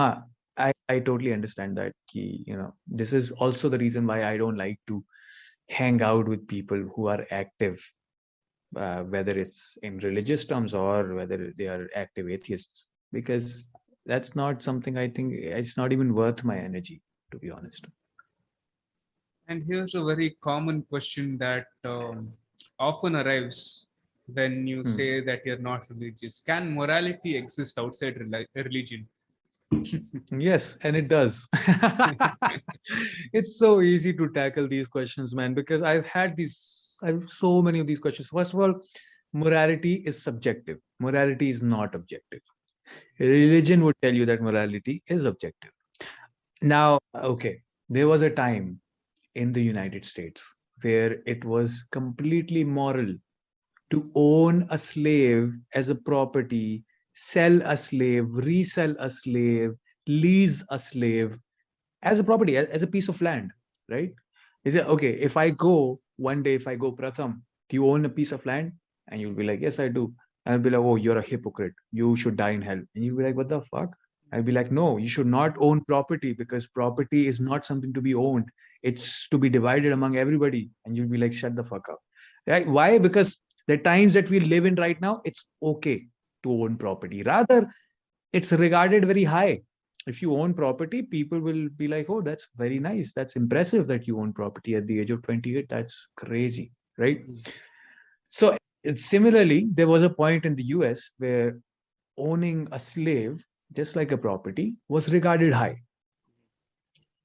I totally understand that key, this is also the reason why I don't like to hang out with people who are active, whether it's in religious terms or whether they are active atheists, because that's not something I think it's not even worth my energy, to be honest. And here's a very common question that often arrives when you say that you're not religious. Can morality exist outside religion? Yes, and it does. It's so easy to tackle these questions, man, because I have so many of these questions. First of all, morality is subjective. Morality is not objective. Religion would tell you that morality is objective. Now, okay, there was a time in the United States where it was completely moral to own a slave as a property, sell a slave, resell a slave, lease a slave as a property, as a piece of land, right? Is it okay? If I go one day, if I go, Pratham, do you own a piece of land? And you'll be like, yes, I do. And I'll be like, oh, you're a hypocrite. You should die in hell. And you'll be like, what the fuck? I'll be like, no, you should not own property because property is not something to be owned. It's to be divided among everybody. And you'll be like, shut the fuck up. Right? Why? Because the times that we live in right now, it's okay to own property. Rather, it's regarded very high. If you own property, people will be like, oh, that's very nice. That's impressive that you own property at the age of 28. That's crazy, right? So similarly, there was a point in the US where owning a slave, just like a property, was regarded high.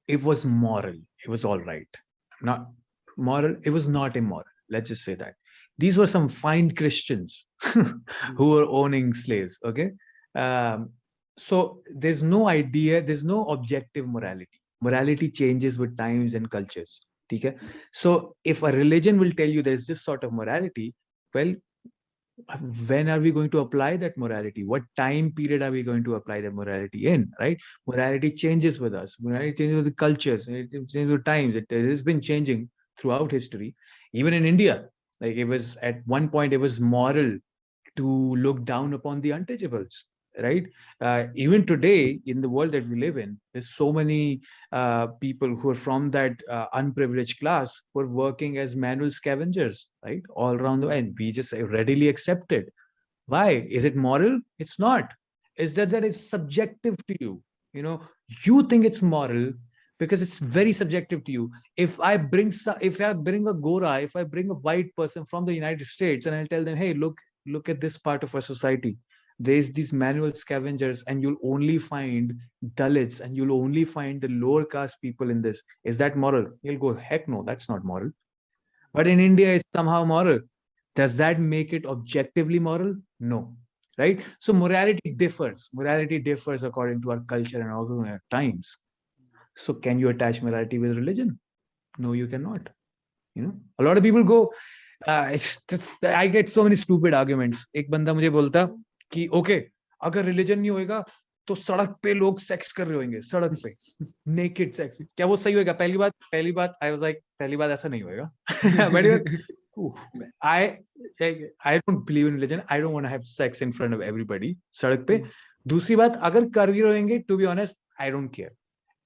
It was moral. It was all right. Not moral. It was not immoral. Let's just say that. These were some fine Christians who were owning slaves. Okay. So there's no idea, there's no objective morality. Morality changes with times and cultures. Okay? So if a religion will tell you there's this sort of morality, well, when are we going to apply that morality? What time period are we going to apply that morality in? Right? Morality changes with us. Morality changes with the cultures. It changes with times. It has been changing throughout history. Even in India, like it was at one point, it was moral to look down upon the untouchables, right? Even today in the world that we live in, there's so many people who are from that unprivileged class who are working as manual scavengers, right, all around the world, and we just readily accept it. Why? Is it moral? It's not. It's that it's subjective to you. You think it's moral because it's very subjective to you. If I bring a Gora, if I bring a white person from the United States and I'll tell them, hey, look at this part of our society. There's these manual scavengers, and you'll only find Dalits, and you'll only find the lower caste people in this. Is that moral? You'll go, heck no, that's not moral. But in India, it's somehow moral. Does that make it objectively moral? No. Right? So morality differs. Morality differs according to our culture and also our times. So can you attach morality with religion? No, you cannot. A lot of people go, I get so many stupid arguments. एक बंदा मुझे बोलता कि okay अगर religion नहीं होएगा तो सड़क पे लोग सेक्स कर रहे होंगे सड़क पे नेकेड सेक्स क्या वो सही होएगा पहली बात आई वाज लाइक पहली बात ऐसा नहीं होएगा but I don't believe in religion. I don't want to have sex in front of everybody सड़क पे. दूसरी बात अगर कर भी रहेंगे to be honest I don't care.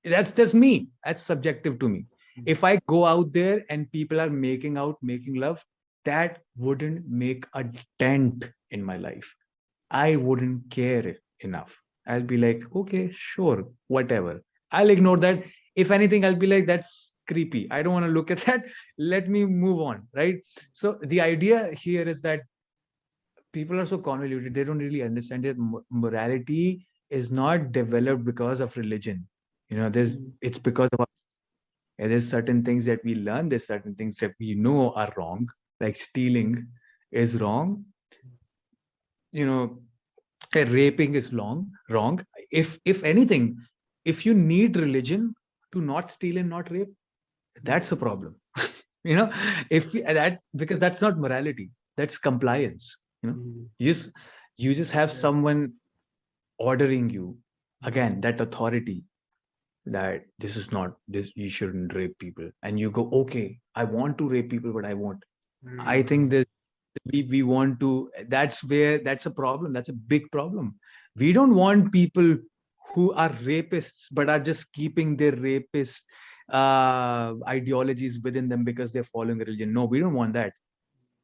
That's just me. That's subjective to me. If I go out there and people are making out, making love, that wouldn't make a dent in my life. I wouldn't care enough. I'll be like, okay, sure, whatever. I'll ignore that. If anything, I'll be like, that's creepy. I don't want to look at that. Let me move on, right? So the idea here is that people are so convoluted. They don't really understand that morality is not developed because of religion. It's because of And there's certain things that we learn, there's certain things that we know are wrong, like stealing is wrong, you know, raping is wrong. If anything, if you need religion to not steal and not rape, that's a problem. You know, that, because that's not morality, that's compliance. You know, you just have someone ordering you, again, that authority, that this is not this, you shouldn't rape people, and you go, okay, I want to rape people, but I won't. I think that we want to, that's a problem, that's a big problem. We don't want people who are rapists but are just keeping their rapist ideologies within them because they're following a religion. No, we don't want that.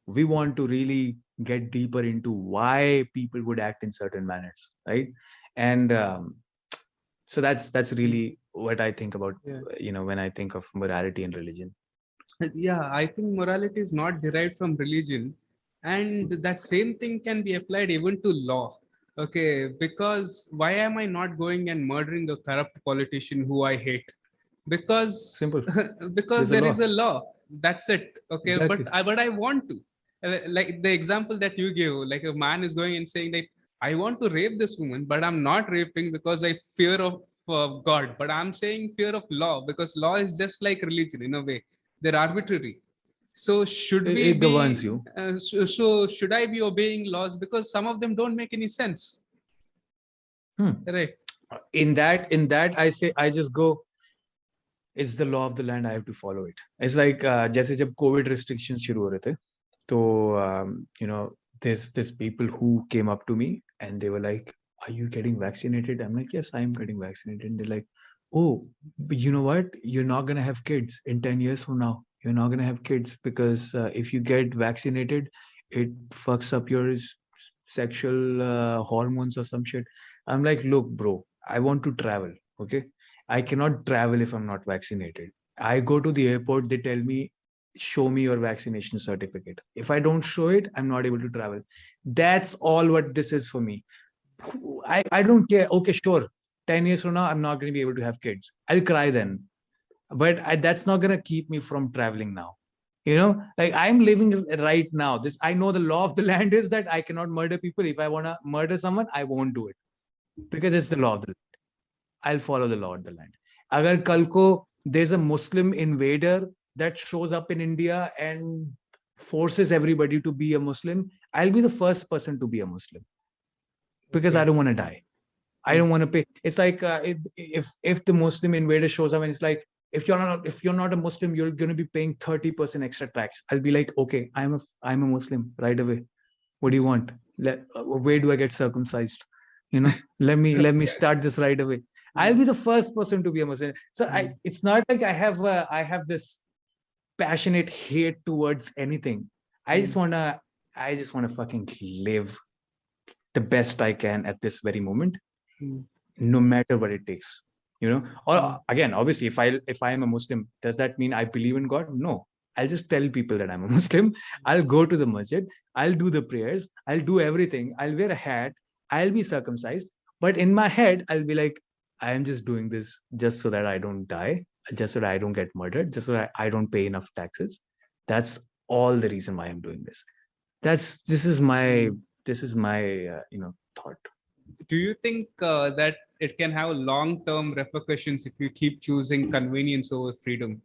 We want to really get deeper into why people would act in certain manners, right? And so that's really what I think about, when I think of morality and religion. Yeah, I think morality is not derived from religion, and that same thing can be applied even to law. Okay, because why am I not going and murdering a corrupt politician who I hate? Because Simple. because There's a there is law. a law. That's it. Okay, Exactly. but I want to. Like the example that you give, like a man is going and saying that I want to rape this woman, but I'm not raping because I fear of God. But I'm saying fear of law, because law is just like religion in a way. They're arbitrary. So should we It governs be? you. So should I be obeying laws because some of them don't make any sense, right? In that I say, I just go, it's the law of the land, I have to follow it. It's like जैसे जब COVID restrictions शुरू हो रहे थे, तो there's people who came up to me and they were like, are you getting vaccinated? I'm like, yes, I am getting vaccinated. And they're like, oh, but you know what, you're not going to have kids in 10 years from now. You're not going to have kids because if you get vaccinated, it fucks up your sexual hormones or some shit. I'm like, look, bro, I want to travel. Okay, I cannot travel if I'm not vaccinated. I go to the airport, they tell me, show me your vaccination certificate. If I don't show it, I'm not able to travel. That's all what this is for me. I don't care. Okay, sure. 10 years from now, I'm not going to be able to have kids. I'll cry then. But that's not going to keep me from traveling now. Like I'm living right now. This, I know the law of the land is that I cannot murder people. If I want to murder someone, I won't do it because it's the law of the land. I'll follow the law of the land. Agar kal ko there's a Muslim invader that shows up in India and forces everybody to be a Muslim, I'll be the first person to be a Muslim because I don't want to die. I don't want to pay. It's like if the Muslim invader shows up and it's like, if you're not a Muslim, you're going to be paying 30% extra tax. I'll be like, okay, I'm a Muslim right away. What do you want? Where do I get circumcised? Let me start this right away. I'll be the first person to be a Muslim. So it's not like I have this passionate hate towards anything. I just wanna fucking live the best I can at this very moment, no matter what it takes. Or again, obviously, if I am a Muslim, does that mean I believe in God? No. I'll just tell people that I'm a Muslim. I'll go to the masjid. I'll do the prayers. I'll do everything. I'll wear a hat. I'll be circumcised. But in my head, I'll be like, I am just doing this just so that I don't die, just so that I don't get murdered, just so that I don't pay enough taxes. That's all the reason why I'm doing this. This is my thought. Do you think that it can have long-term repercussions if you keep choosing convenience over freedom?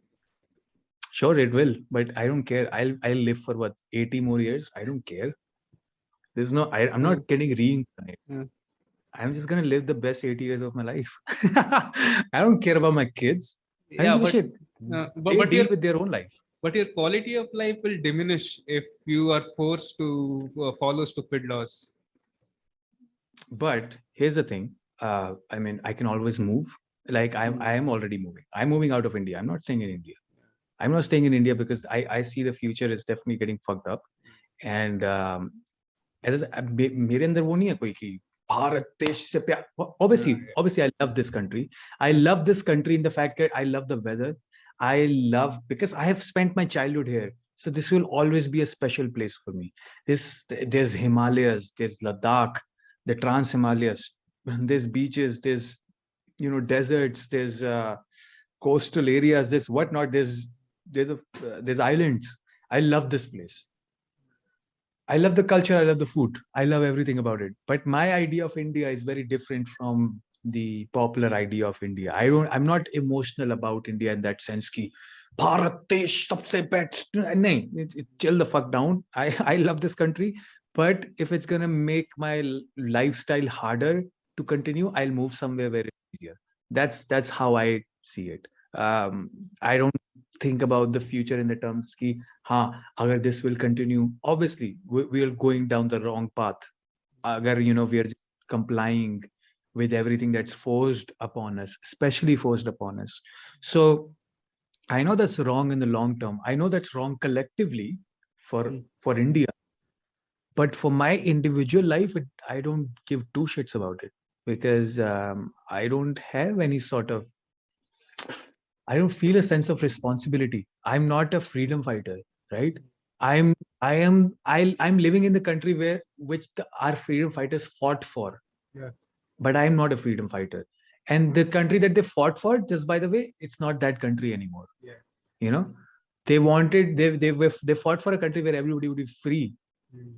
Sure, it will, but I don't care. I'll live for what, 80 more years. I don't care. There's no. I'm not getting reincarnated. I'm just gonna live the best 80 years of my life. I don't care about my kids. I don't give a shit. They deal with their own life. But your quality of life will diminish if you are forced to follow stupid laws. But here's the thing. I mean, I can always move. Like I am already moving. I'm moving out of India. I'm not staying in India. I'm not staying in India because I see the future is definitely getting fucked up. And मेरे अंदर वो नहीं है कोई कि भारत देश से प्यार. Obviously, I love this country. I love this country in the fact that I love the weather. Because I have spent my childhood here. So this will always be a special place for me. There's Himalayas, there's Ladakh, the Trans Himalayas, there's beaches, there's deserts, there's coastal areas, this whatnot. There's islands. I love this place. I love the culture. I love the food. I love everything about it. But my idea of India is very different from the popular idea of India. I'm not emotional about India in that sense. Ki Bharat Desh sabse best. Nahin, chill the fuck down. I love this country. But if it's gonna make my lifestyle harder to continue, I'll move somewhere where it's easier. That's how I see it. I don't think about the future in the terms ki agar this will continue. Obviously we are going down the wrong path. Agar we are just complying with everything that's forced upon us, especially forced upon us. So I know that's wrong in the long term. I know that's wrong collectively for India. But for my individual life, I don't give two shits about it, because I don't have any sort of, I don't feel a sense of responsibility. I'm not a freedom fighter, right? I'm I'm living in the country which our freedom fighters fought for. Yeah. But I'm not a freedom fighter. And the country that they fought for, just by the way, it's not that country anymore. Yeah. You know, they fought for a country where everybody would be free.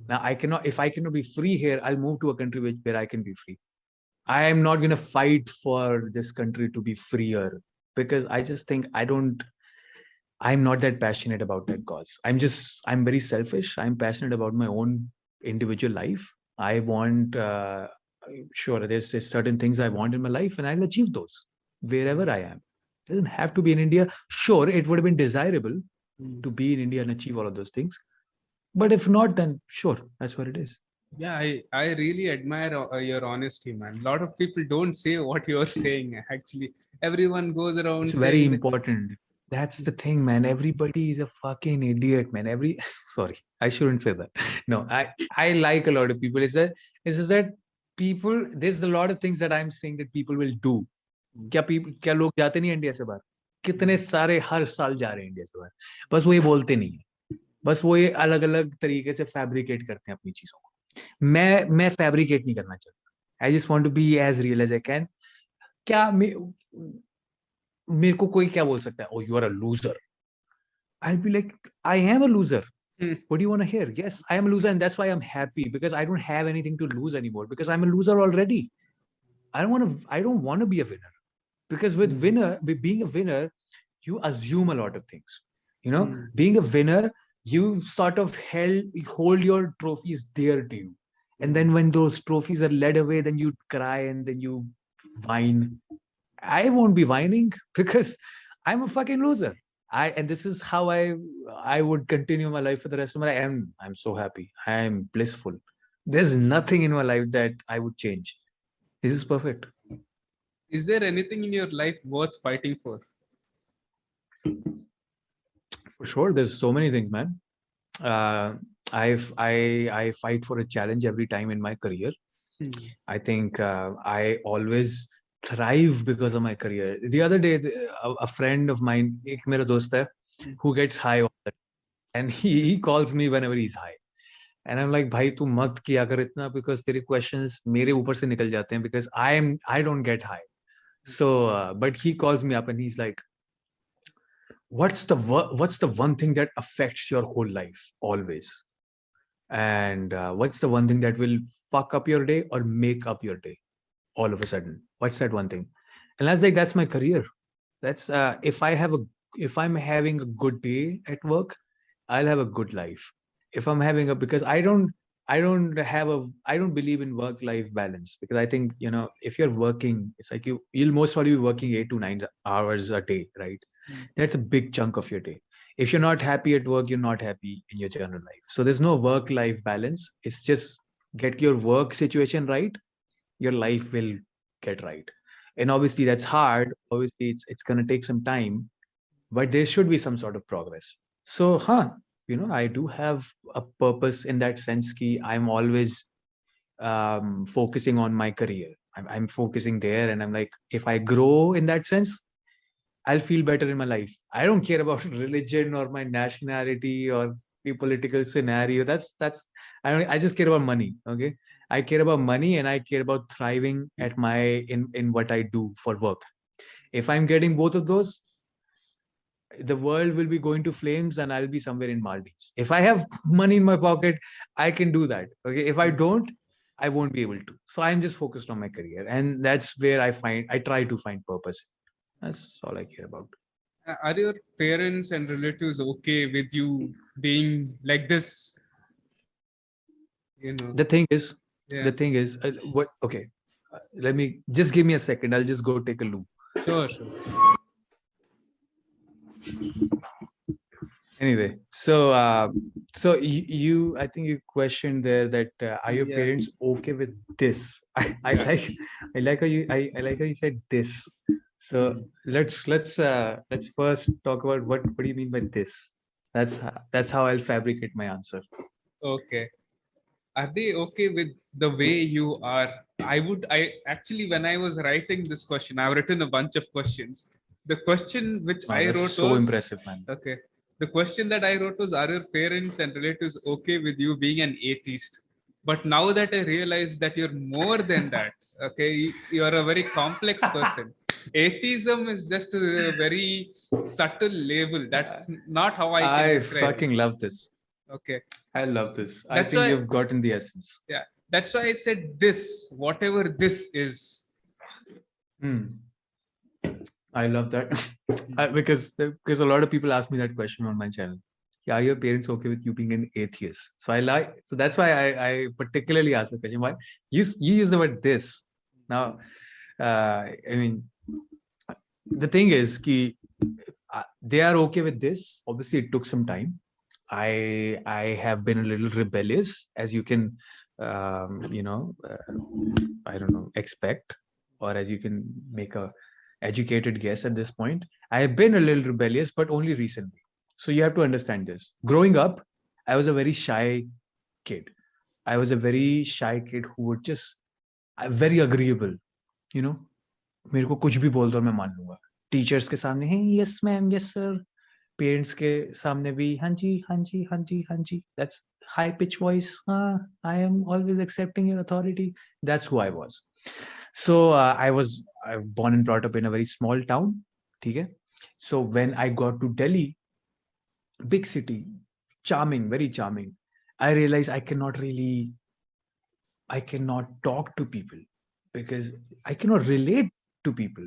Now if I cannot be free here, I'll move to a country where I can be free. I am not going to fight for this country to be freer, because I just think I'm not that passionate about that cause. I'm very selfish. I'm passionate about my own individual life. I want, sure, there's certain things I want in my life, and I'll achieve those wherever I am. It doesn't have to be in India. Sure, it would have been desirable to be in India and achieve all of those things. But if not, then sure, that's what it is. Yeah, I really admire your honesty, man. A lot of people don't say what you're saying. Actually, everyone goes around. It's very important. That's the thing, man. Everybody is a fucking idiot, man. Sorry, I shouldn't say that. No, I like a lot of people. Is that people? There's a lot of things that I'm saying that people will do. क्या लोग जाते नहीं India से बाहर? कितने सारे हर साल जा रहे हैं इंडिया से बाहर. बस वो ये बोलते नहीं है. बस वो ये अलग-अलग तरीके से फैब्रिकेट करते हैं अपनी चीजों को. मैं फैब्रिकेट नहीं करना चाहता. I just want to be as real as I can. क्या मेरे को कोई क्या बोल सकता है? Oh, you are a loser. I'll be like, I am a loser. What do you want to hear? Yes, I am a loser, and that's why I'm happy, because I don't have anything to lose anymore, because I'm a loser already. I don't want to be a winner, because with being a winner, you assume a lot of things. Being a winner, you sort of hold your trophies dear to you. And then when those trophies are led away, then you cry and then you whine. I won't be whining, because I'm a fucking loser. And this is how I would continue my life for the rest of my life. I'm so happy. I'm blissful. There's nothing in my life that I would change. This is perfect. Is there anything in your life worth fighting for? For sure, there's so many things, man. I fight for a challenge every time in my career. I think I always thrive because of my career. The other day, a friend of mine, ek mera dost hai, who gets high all the time, and he calls me whenever he's high. And I'm like, bhai, tu mat kiya kar itna, because tere questions mere upar se nikal jate hain, because I don't get high. So, but he calls me up and he's like, what's the one thing that affects your whole life always? And what's the one thing that will fuck up your day or make up your day all of a sudden? What's that one thing? And I was like, that's my career. That's if I'm having a good day at work, I'll have a good life. If I'm having because I don't believe in work-life balance, because I think, if you're working, it's like you'll most probably be working 8 to 9 hours a day, right? That's a big chunk of your day. If you're not happy at work, you're not happy in your general life. So there's no work-life balance. It's just get your work situation right, your life will get right. And obviously that's hard. Obviously it's going to take some time, but there should be some sort of progress. So, I do have a purpose in that sense. Ki I'm always focusing on my career. I'm focusing there, and I'm like, if I grow in that sense, I'll feel better in my life. I don't care about religion or my nationality or the political scenario. I just care about money. Okay. I care about money, and I care about thriving at in what I do for work. If I'm getting both of those, the world will be going to flames and I'll be somewhere in Maldives. If I have money in my pocket, I can do that. Okay. If I don't, I won't be able to. So I'm just focused on my career. And that's where I try to find purpose. That's all I care about. Are your parents and relatives okay with you being like this? The thing is, Yeah. okay. Let me just give me a second. I'll just go take a loop. Sure. Anyway, so you I think you questioned there that are your parents okay with this? I like how you said this. So let's first talk about what do you mean by this? That's how I'll fabricate my answer. Okay. Are they okay with the way you are? I actually, when I was writing this question, I've written a bunch of questions. The question which Wow, I that's wrote so was impressive, man. okay. The question that I wrote was, are your parents and relatives okay with you being an atheist? But now that I realize that you're more than that, okay, you're a very complex person. Atheism is just a very subtle label. That's not how I can I describe fucking it. love this. Okay. I love this. I That's think why, you've gotten the essence. yeah, that's why I said this, whatever this is. I love that. Because a lot of people ask me that question on my channel. Yeah, are your parents okay with you being an atheist? So that's why I particularly ask the question. Why you use the word this? Now, I mean, the thing is, they are okay with this. Obviously, it took some time. I have been a little rebellious, as you can, I don't know, expect, or as you can make a educated guess at this point. I have been a little rebellious, but only recently. So you have to understand this. Growing up, I was a very shy kid. I was a very shy kid who would just very agreeable, you know. मेरे को कुछ भी बोल दो मैं मान लूंगा. Teachers के सामने है yes ma'am yes sir. Parents के सामने भी हाँ जी हाँ जी हाँ जी हाँ जी. That's high pitch voice. I am always accepting your authority. That's who I was. So I was born and brought up in a very small town. Okay? So when I got to Delhi, big city, charming, very charming, I realized I cannot talk to people because I cannot relate to people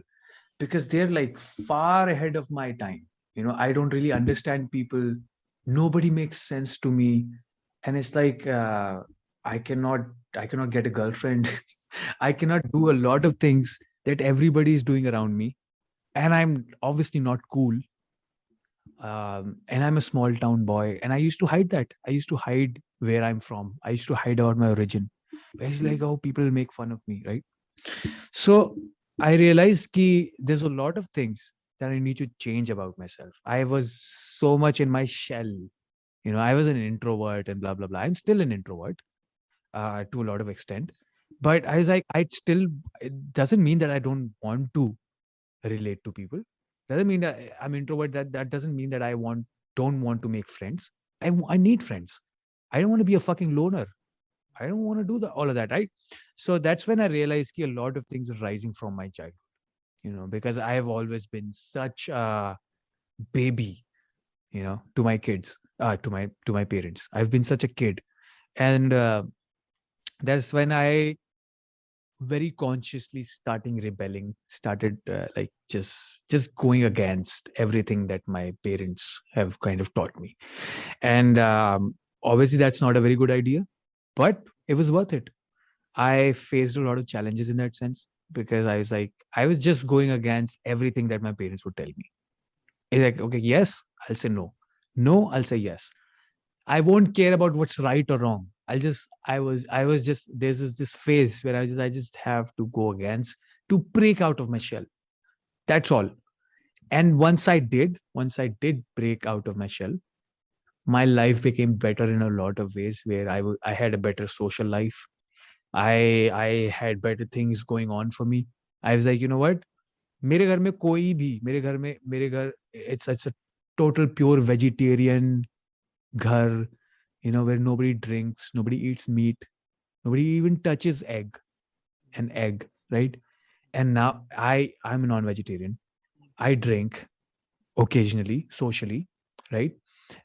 because they're like far ahead of my time. I don't really understand people. Nobody makes sense to me. And it's like, I cannot get a girlfriend. I cannot do a lot of things that everybody is doing around me. And I'm obviously not cool. And I'm a small town boy. And I used to hide that. I used to hide where I'm from. I used to hide about my origin. It's like, oh, people make fun of me, right? So I realized that there's a lot of things that I need to change about myself. I was so much in my shell. I was an introvert and blah, blah, blah. I'm still an introvert to a lot of extent. But I was like, it doesn't mean that I don't want to relate to people. Doesn't mean that I'm introvert. That doesn't mean that I don't want to make friends. I need friends. I don't want to be a fucking loner. I don't want to do all of that, right? So that's when I realized a lot of things are rising from my childhood, because I have always been such a baby, to my kids, to my parents. I've been such a kid. And that's when I very consciously started like just going against everything that my parents have kind of taught me. And obviously that's not a very good idea, but it was worth it. I faced a lot of challenges in that sense because I was just going against everything that my parents would tell me. It's like, okay, yes, I'll say no. No, I'll say yes. I won't care about what's right or wrong. I was just, there's this phase where I just have to go against to break out of my shell. That's all. And once I did break out of my shell, my life became better in a lot of ways where I had a better social life. I had better things going on for me. I was like, you know what? मेरे घर में कोई भी मेरे घर it's a total pure vegetarian घर, where nobody drinks, nobody eats meat, nobody even touches an egg, right? And now I'm a non-vegetarian. I drink. occasionally, socially, right?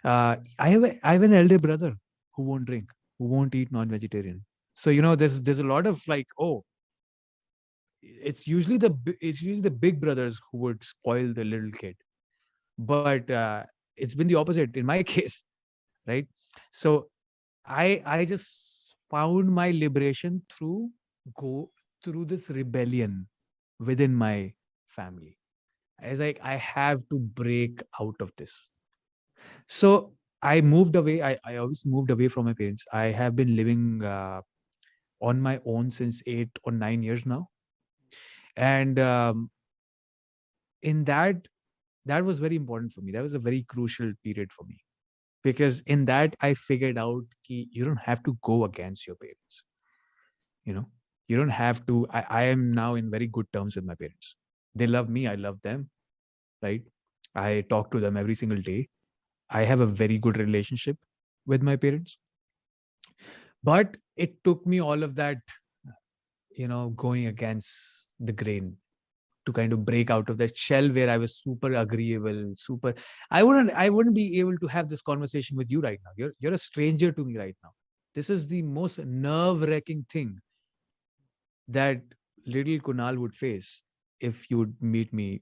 I have an elder brother who won't drink, who won't eat non-vegetarian. So there's a lot of like, oh, it's usually the big brothers who would spoil the little kid, but it's been the opposite in my case, right? So I just found my liberation go through this rebellion within my family. I was like, I have to break out of this. So I moved away. I always moved away from my parents. I have been living on my own since 8 or 9 years now. And in that was very important for me. That was a very crucial period for me, because in that I figured out ki you don't have to go against your parents. You know, you don't have to. I am now in very good terms with my parents. They love me. I love them. Right. I talk to them every single day. I have a very good relationship with my parents. But it took me all of that, going against the grain to kind of break out of that shell where I was super agreeable, super. I wouldn't be able to have this conversation with you right now. You're a stranger to me right now. This is the most nerve-wracking thing that little Kunal would face if you would meet me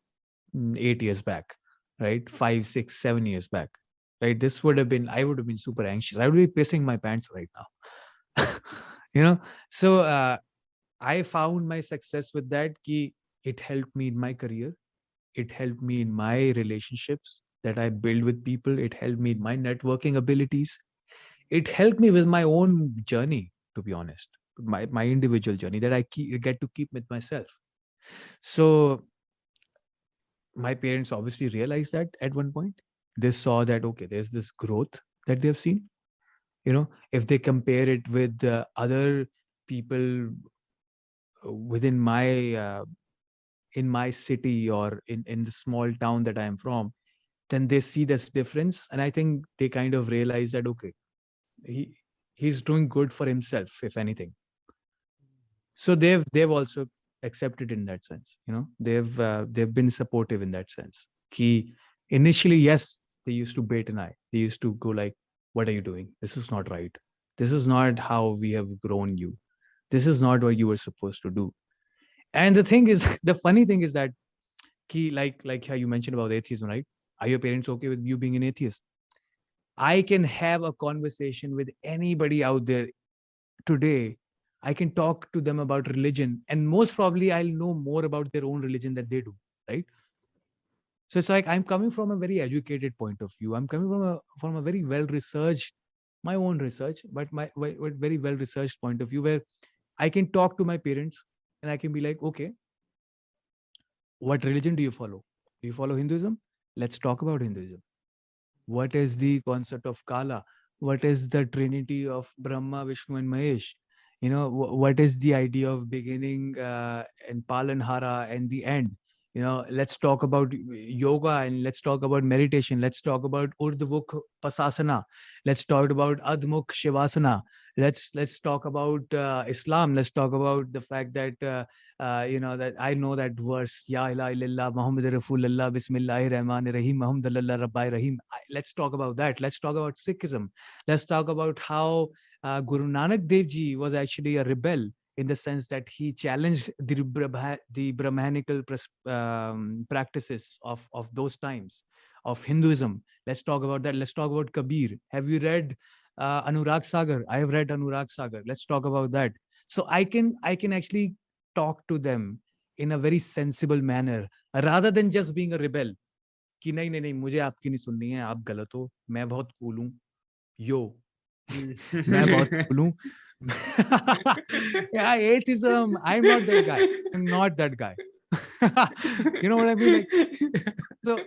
8 years back, right? 5, 6, 7 years back, right? I would have been super anxious. I would be pissing my pants right now. So I found my success with that. It helped me in my career. It helped me in my relationships that I build with people. It helped me in my networking abilities. It helped me with my own journey, to be honest, my individual journey that get to keep with myself. So my parents obviously realized that at one point. They saw that, okay, there's this growth that they've seen. If they compare it with other people within in my city, or in the small town that I am from, then they see this difference. And I think they kind of realize that, okay, he he's doing good for himself, if anything. So they've also accepted in that sense. They've been supportive in that sense. Key initially, yes, they used to bait an eye. They used to go like, what are you doing? This is not right. This is not how we have grown you. This is not what you were supposed to do. And the thing is, the funny thing is that key, like how you mentioned about atheism, right? Are your parents okay with you being an atheist? I can have a conversation with anybody out there today. I can talk to them about religion, and most probably I'll know more about their own religion than they do, right? So it's like I'm coming from a very educated point of view. I'm coming from a very well researched, my own research, but very well researched point of view, where I can talk to my parents and I can be like, okay, what religion do you follow? Do you follow Hinduism? Let's talk about Hinduism. What is the concept of Kala? What is the trinity of Brahma, Vishnu, and Mahesh? What is the idea of beginning and Palanhara and the end? Let's talk about yoga, and let's talk about meditation. Let's talk about Urdhvuk Pasasana. Let's talk about Admukh Shivasana. Let's talk about Islam. Let's talk about the fact that that I know that verse, Ya ilaha illallah Muhammad Rasulullah Bismillahir Rahmanir Rahim Muhammadallah Rabbi Rahim. Let's talk about that. Let's talk about Sikhism. Let's talk about how Guru Nanak Dev Ji was actually a rebel, in the sense that he challenged the Brahmanical practices of those times of Hinduism. Let's talk about that. Let's talk about Kabir. Have you read Anurag Sagar? I have read Anurag Sagar. Let's talk about that. So I can actually talk to them in a very sensible manner, rather than just being a rebel. कि नहीं नहीं नहीं मुझे आपकी नहीं सुननी है, आप गलत हो, मैं बहुत कूल हूँ, यो मैं बहुत कूल हूँ. Yeah, atheism. I'm not that guy. I'm not that guy. You know what I mean? So,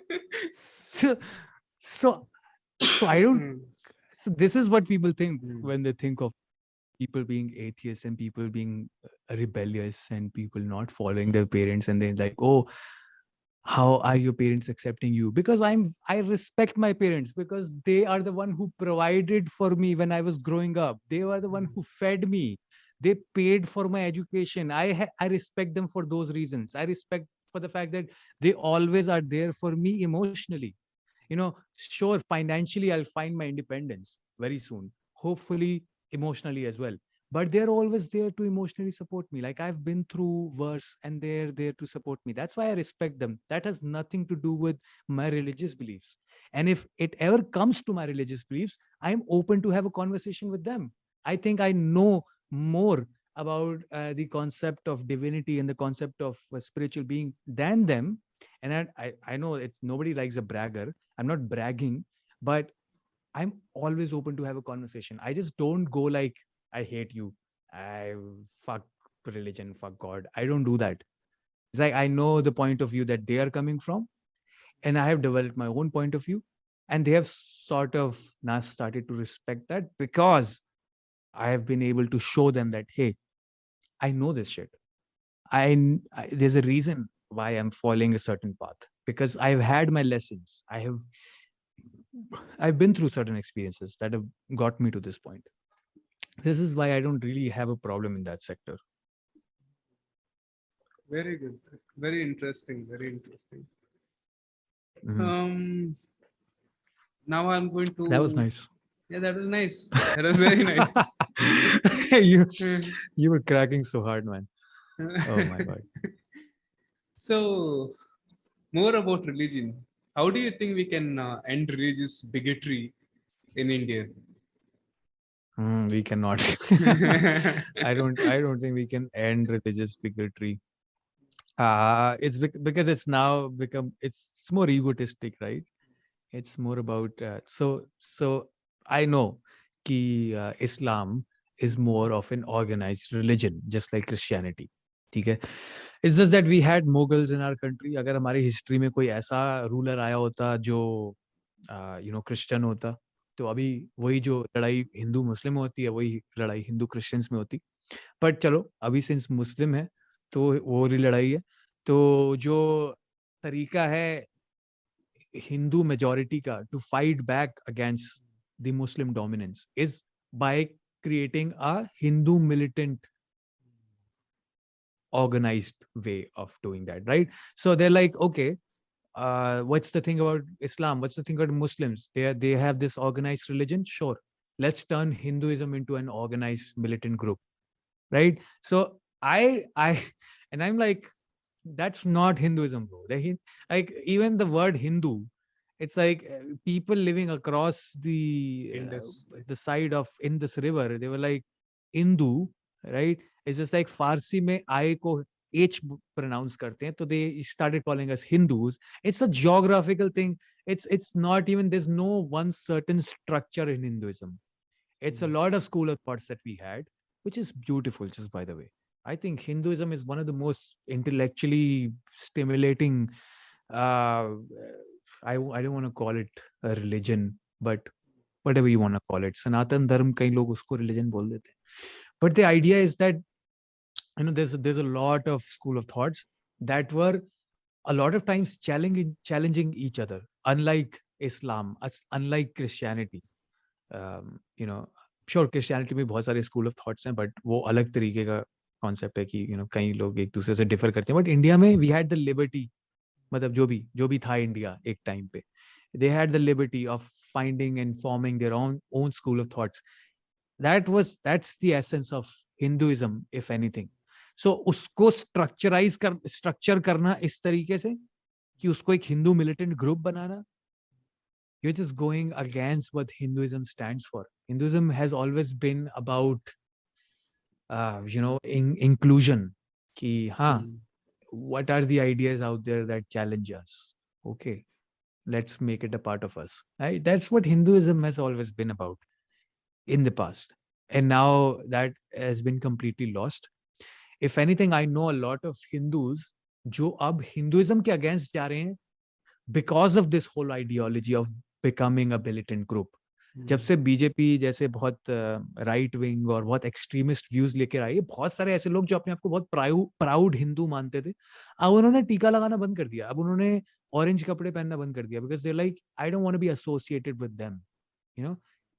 so, so, so I don't. So this is what people think when they think of people being atheists and people being rebellious and people not following their parents, and they're like, oh, how are your parents accepting you? Because I respect my parents, because they are the one who provided for me when I was growing up. They were the one who fed me. They paid for my education. I respect them for those reasons. I respect for the fact that they always are there for me emotionally. Sure, financially I'll find my independence very soon, hopefully emotionally as well, but they're always there to emotionally support me. Like, I've been through worse and they're there to support me. That's why I respect them. That has nothing to do with my religious beliefs. And if it ever comes to my religious beliefs, I'm open to have a conversation with them. I think I know more about the concept of divinity and the concept of a spiritual being than them. And I know it's nobody likes a bragger. I'm not bragging, but I'm always open to have a conversation. I just don't go like, I hate you, I fuck religion, fuck God. I don't do that. It's like, I know the point of view that they are coming from, and I have developed my own point of view, and they have sort of now started to respect that, because I have been able to show them that, hey, I know this shit. There's a reason why I'm following a certain path, because I've had my lessons. I've been through certain experiences that have got me to this point. This is why I don't really have a problem in that sector. Very good. Very interesting. Very interesting. Mhm. Now I'm going to. That was nice. Yeah, that was nice. That was very nice. You were cracking so hard, man. Oh my God. So, more about religion. How do you think we can end religious bigotry in India? We cannot. I don't think we can end religious bigotry. It's because it's now become, it's more egotistic, right? It's more about so I know कि Islam is more of an organized religion, just like Christianity. ठीक है? It's just that we had Mughals in our country. अगर हमारी history में कोई ऐसा ruler आया होता जो क्रिश्चियन होता, तो अभी वही जो लड़ाई हिंदू मुस्लिम में होती है, वही लड़ाई हिंदू क्रिश्चियंस में होती. बट चलो, अभी सिंस मुस्लिम है तो वो वाली लड़ाई है. तो जो तरीका है Hindu majority ka to fight back against the Muslim dominance is by creating a Hindu militant organized way of doing that, right? So they're like, okay, what's the thing about Islam? What's the thing about Muslims? They have this organized religion. Sure, let's turn Hinduism into an organized militant group, right? So and I'm like, that's not Hinduism, bro. Like, even the word Hindu, it's like people living across the side of Indus River, they were like Hindu, right? It's just like Farsi mein I ko H pronounce karte hain, so they started calling us Hindus. It's a geographical thing. It's not even, there's no one certain structure in Hinduism. It's a lot of school of thoughts that we had, which is beautiful, just by the way. I think Hinduism is one of the most intellectually stimulating. I don't want to call it a religion, but whatever you want to call it. Sanatan Dharma, kai log usko religion bol dete. But the idea is that there's a lot of school of thoughts that were a lot of times challenging each other. Unlike Islam, unlike Christianity. Sure Christianity में बहुत सारे school of thoughts हैं, but वो अलग तरीके का concept है कि कई लोग एक दूसरे से डिफर करते हैं. बट इंडिया में वी हैड द लिबर्टी, मतलब जो भी था इंडिया एक टाइम पे, they had the liberty of finding and forming their own school of thoughts. That's the essence of Hinduism if anything. So उसको स्ट्रक्चर करना इस तरीके से कि उसको एक हिंदू मिलिटेंट ग्रुप बनाना, you're just going against what Hinduism stands for. Hinduism has always been about, inclusion. Ki, what are the ideas out there that challenge us? Okay, let's make it a part of us. Right? That's what Hinduism has always been about in the past. And now that has been completely lost. If anything, I know a lot of Hindus जो अब Hinduism के against जा रहे हैं because of this whole ideology of becoming a militant group. जब से BJP जैसे बहुत राइट विंग और बहुत एक्सट्रीमिस्ट व्यूज लेकर आई, बहुत सारे ऐसे लोग जो अपने आप को बहुत प्राउड हिंदू मानते थे, अब उन्होंने टीका लगाना बंद कर दिया. अब उन्होंने ऑरेंज कपड़े पहनना बंद कर दिया, because they like, I don't want to be associated with them.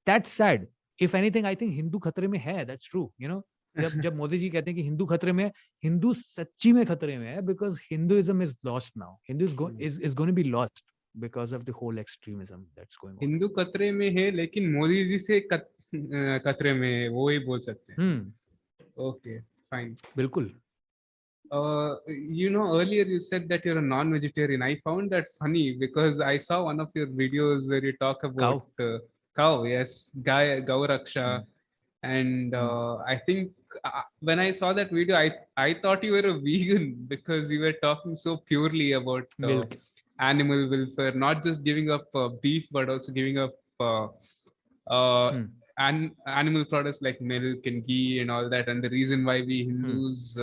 That's sad. If anything, I think Hindu खतरे में है. That's true. जब मोदी जी कहते हैं कि हिंदू खतरे में है, हिंदू सच्ची में खतरे में है, because Hinduism is lost now. Hindu is going to be lost because of the whole extremism that's going on. Hindu खतरे में है, लेकिन मोदी जी से खतरे में है, वो ही बोल सकते हैं. Okay, fine. बिल्कुल. Earlier you said that you're a non-vegetarian. I found that funny because I saw one of your videos where you talk about cow. Yes, Gau Raksha. And I think when I saw that video, I thought you were a vegan because you were talking so purely about Milk. animal welfare, not just giving up beef, but also giving up animal products like milk and ghee and all that. And the reason why we Hindus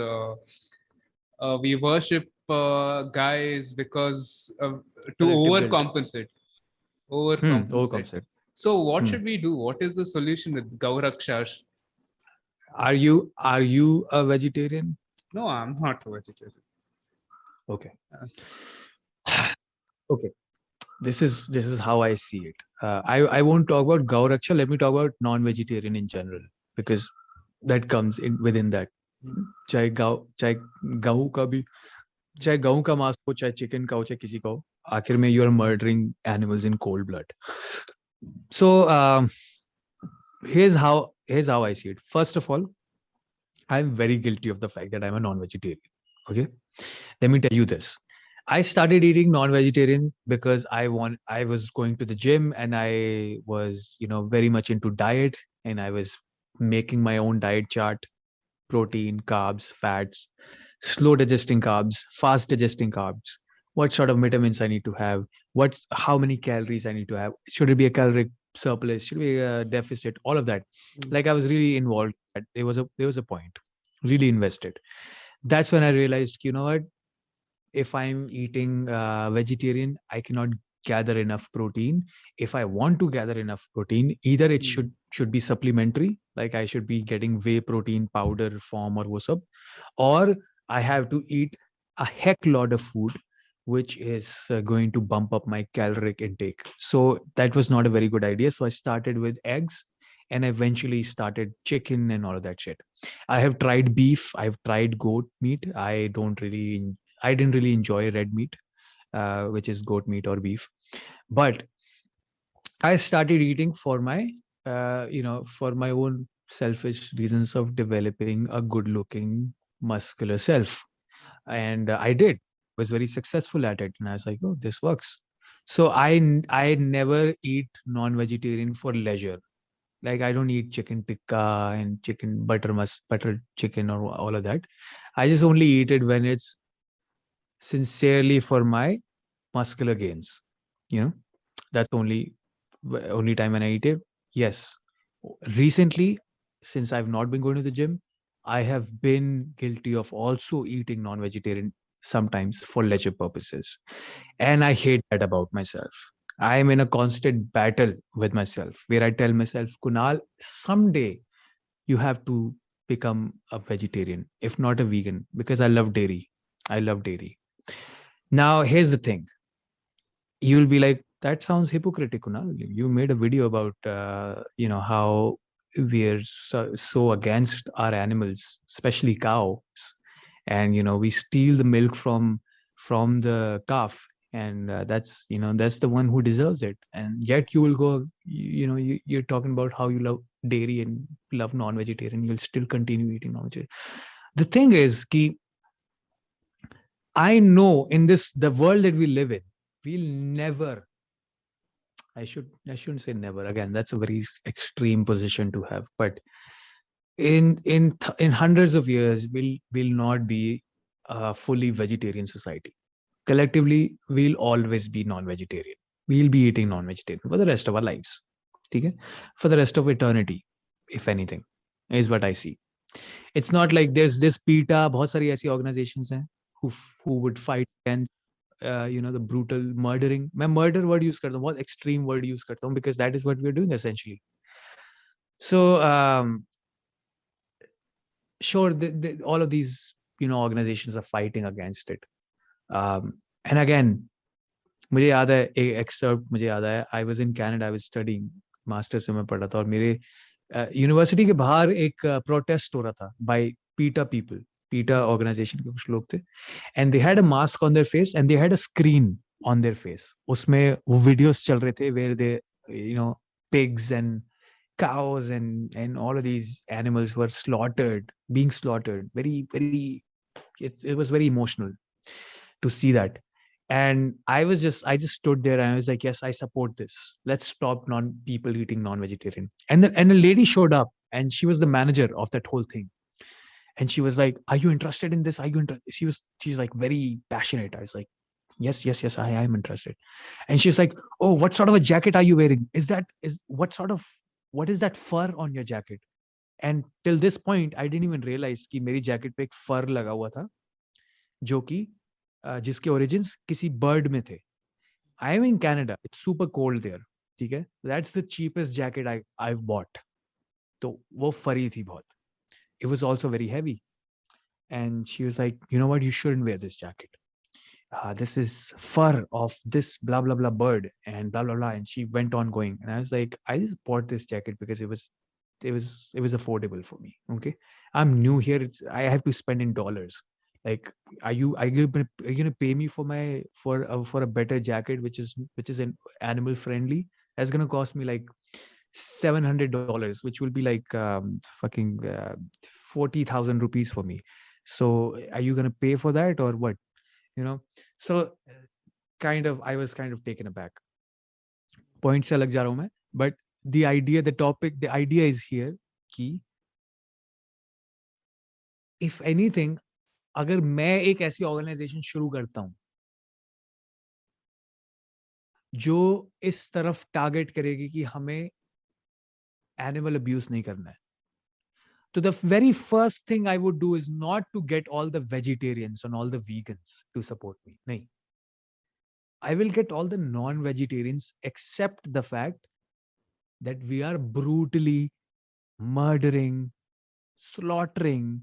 we worship guys because to overcompensate. Overcompensate. So what should we do? What is the solution with Gauraksha? Are you a vegetarian? No, I'm not a vegetarian. Okay. Okay. This is how I see it. I won't talk about Gauraksha. Let me talk about non-vegetarian in general, because that comes in within that. चाहे गाऊ का भी, चाहे गाऊ का मांस हो, चाहे चिकन का हो, चाहे किसी का हो, आखिर में you are murdering animals in cold blood. So here's how I see it. First of all, I'm very guilty of the fact that I'm a non-vegetarian. Okay, let me tell you this. I started eating non-vegetarian because I was going to the gym and I was, very much into diet, and I was making my own diet chart: protein, carbs, fats, slow digesting carbs, fast digesting carbs, what sort of vitamins I need to have, how many calories I need to have, should it be a caloric surplus, should it be a deficit, all of that. Like, I was really involved. There was a point, really invested. That's when I realized, you know what, if I'm eating vegetarian, I cannot gather enough protein. If I want to gather enough protein, either it should be supplementary, like I should be getting whey protein powder form or wo sab, or I have to eat a heck lot of food which is going to bump up my caloric intake. So that was not a very good idea. So I started with eggs and eventually started chicken and all of that shit. I have tried beef, I've tried goat meat. I didn't really enjoy red meat, which is goat meat or beef. But I started eating for my, for my own selfish reasons of developing a good-looking, muscular self. And I was very successful at it. And I was like, oh, this works. So I never eat non-vegetarian for leisure. Like, I don't eat chicken tikka and chicken butter chicken or all of that. I just only eat it when it's sincerely for my muscular gains. That's only time when I eat it. Yes, recently, since I've not been going to the gym, I have been guilty of also eating non-vegetarian sometimes for leisure purposes, and I hate that about myself. I am in a constant battle with myself where I tell myself, Kunal, someday you have to become a vegetarian, if not a vegan, because I love dairy. Now, here's the thing. You'll be like, that sounds hypocritical. Kunal. You made a video about, how we're so against our animals, especially cows. And, we steal the milk from the calf. And that's the one who deserves it. And yet you will go, you're talking about how you love dairy and love non-vegetarian. You'll still continue eating non-vegetarian. The thing is, I know in the world that we live in, we'll never, I shouldn't say never. Again, that's a very extreme position to have. But in hundreds of years, we'll not be a fully vegetarian society. Collectively, we'll always be non-vegetarian. We'll be eating non-vegetarian for the rest of our lives. Okay? For the rest of eternity, if anything, is what I see. It's not like there's this PETA, बहुत सारी ऐसी organizations हैं who would fight against the brutal murdering. मैं murder word use करता हूँ, बहुत extreme word use करता हूँ, because that is what we're doing essentially. So sure, all of these organizations are fighting against it. And again, मुझे याद है एक excerpt मुझे याद है, I was in Canada, I was studying, master's से मैं पढ़ा था, और मेरे यूनिवर्सिटी के बाहर एक प्रोटेस्ट हो रहा था बाय पीटा पीपल, पीटा ऑर्गेनाइजेशन के कुछ लोग थे, and they had a mask on their face and they had a screen on their face. उसमें वो वीडियोस चल रहे थे where they pigs and cows and all of these animals were being slaughtered. Very, it was very emotional to see that. And I just stood there and I was like, yes, I support this. Let's stop people eating non-vegetarian. And then a lady showed up and she was the manager of that whole thing. And she was like, are you interested in this? Are you interested? She's like very passionate. I was like, yes, I am interested. And she's like, oh, what sort of a jacket are you wearing? What is that fur on your jacket? And till this point, I didn't even realize कि मेरी jacket पे एक fur लगा हुआ था, जो कि जिसके origins किसी bird में थे. I am in Canada. It's super cold there. ठीक है? That's the cheapest jacket I've bought. तो वो furry थी बहुत. It was also very heavy. And she was like, you know what? You shouldn't wear this jacket. This is fur of this blah blah blah bird and blah blah blah. And she went on going. And I was like, I just bought this jacket because it was affordable for me. Okay, I'm new here. I have to spend in dollars. Like, are you gonna pay me for a better jacket which is an animal friendly? That's gonna cost me like $700, which will be like fucking 40,000 rupees for me. So are you gonna pay for that or what? So I was kind of taken aback. Point se lag ja raha hu main, but the idea is here कि if anything, अगर मैं एक ऐसी organisation शुरू करता हूं जो इस तरफ टारगेट करेगी कि हमें एनिमल अब्यूज नहीं करना है, तो the very first thing I would do is not to get all the vegetarians and all the vegans to support me. नहीं, I will get all the non-vegetarians, accept the fact that we are brutally murdering, slaughtering